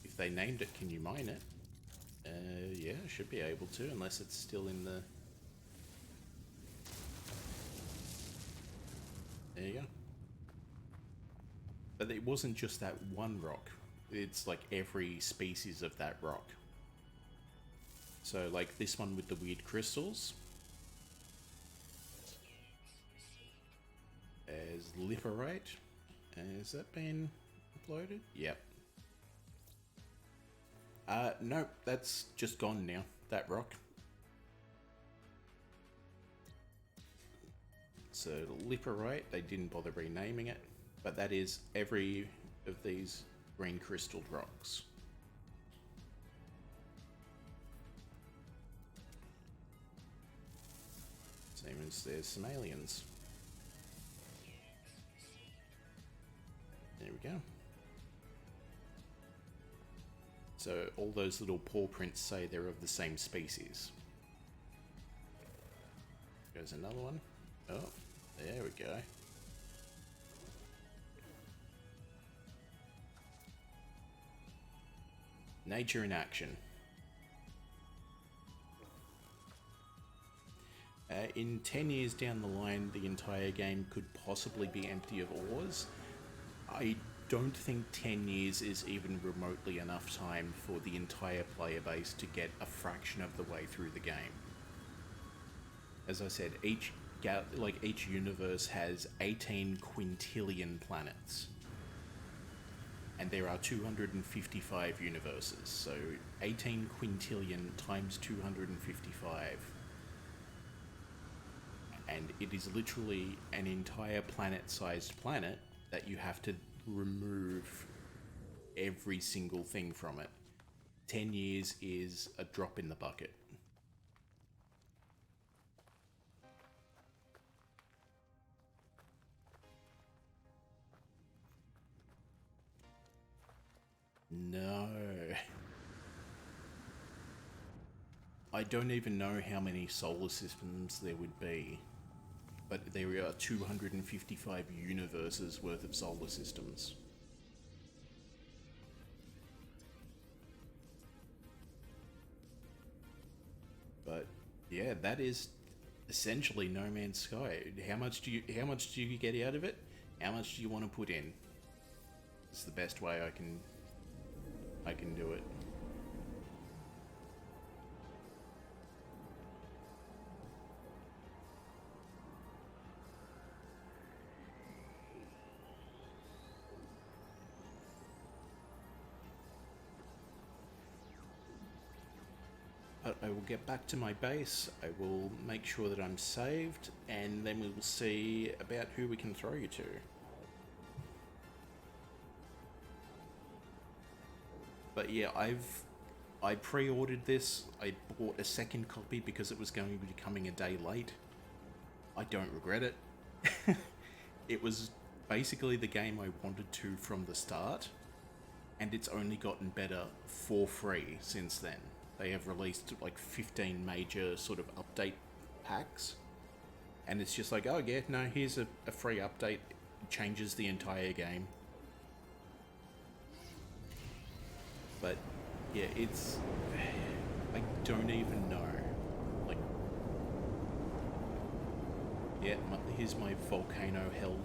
If they named it, can you mine it? Yeah, I should be able to, unless it's still in the... There you go. But it wasn't just that one rock. It's like every species of that rock. So like this one with the weird crystals. There's Liparite. Has that been uploaded? Yep. Nope, that's just gone now, that rock. So Liparite, they didn't bother renaming it, but that is every of these green crystal rocks. Same as there's some aliens. There we go. So all those little paw prints say they're of the same species. There's another one. Oh, there we go. Nature in action. In 10 years down the line, the entire game could possibly be empty of ores. I don't think 10 years is even remotely enough time for the entire player base to get a fraction of the way through the game. As I said, each universe has 18 quintillion planets. And there are 255 universes, so 18 quintillion times 255. And it is literally an entire planet-sized planet that you have to remove every single thing from it. 10 years is a drop in the bucket. No. I don't even know how many solar systems there would be, but there are 255 universes worth of solar systems. But yeah, that is essentially No Man's Sky. How much do you get out of it? How much do you want to put in? It's the best way I can do it. But I will get back to my base, I will make sure that I'm saved, and then we will see about who we can throw you to. But yeah, I pre-ordered this. I bought a second copy because it was going to be coming a day late. I don't regret it. It was basically the game I wanted to from the start, and it's only gotten better for free since then. They have released like 15 major sort of update packs, and it's just like, oh yeah, no, here's a free update. It changes the entire game. But yeah, it's... I don't even know. Like... Yeah, here's my volcano hell.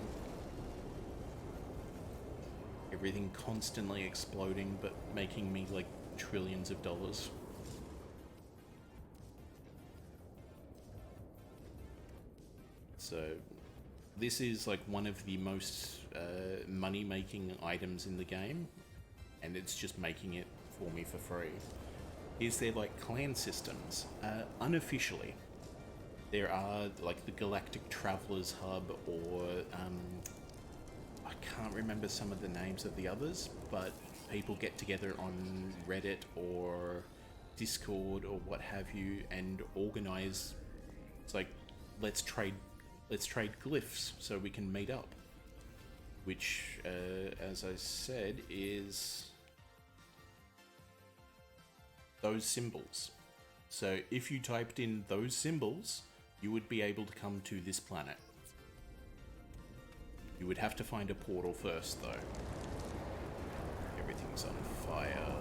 Everything constantly exploding, but making me like trillions of dollars. So this is like one of the most money-making items in the game, and it's just making it for me for free. Is there like clan systems? Unofficially, there are like the Galactic Travelers Hub, or I can't remember some of the names of the others, but people get together on Reddit or Discord or what have you and organize. It's like, let's trade glyphs so we can meet up. which, as I said, is those symbols. So if you typed in those symbols, you would be able to come to this planet. You would have to find a portal first, though. Everything's on fire.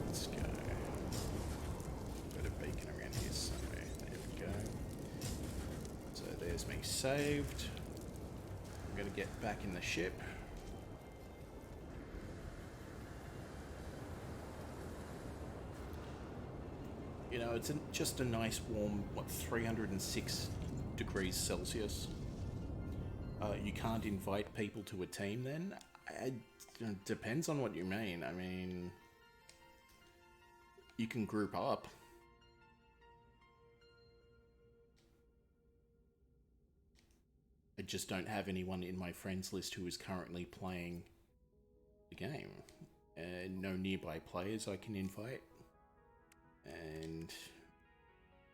Let's go. Got a beacon around here somewhere. There we go. So there's me saved. I'm gonna get back in the ship. You know, it's just a nice warm, 306 degrees Celsius. You can't invite people to a team then? It depends on what you mean. I mean, you can group up. I just don't have anyone in my friends list who is currently playing the game. No nearby players I can invite. And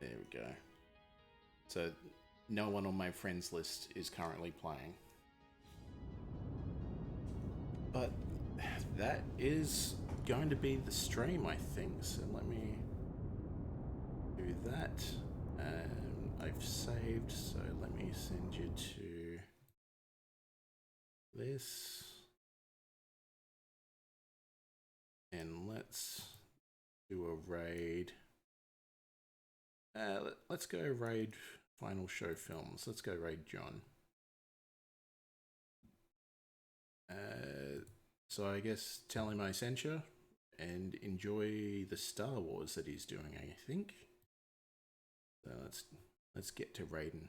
there we go. So no one on my friends list is currently playing. But that is going to be the stream, I think. So let me do that. I've saved, so let me send you to this. And let's do a raid. Let's go raid Final Show Films. Let's go raid John. So I guess tell him I sent you and enjoy the Star Wars that he's doing, I think. So let's get to raiding.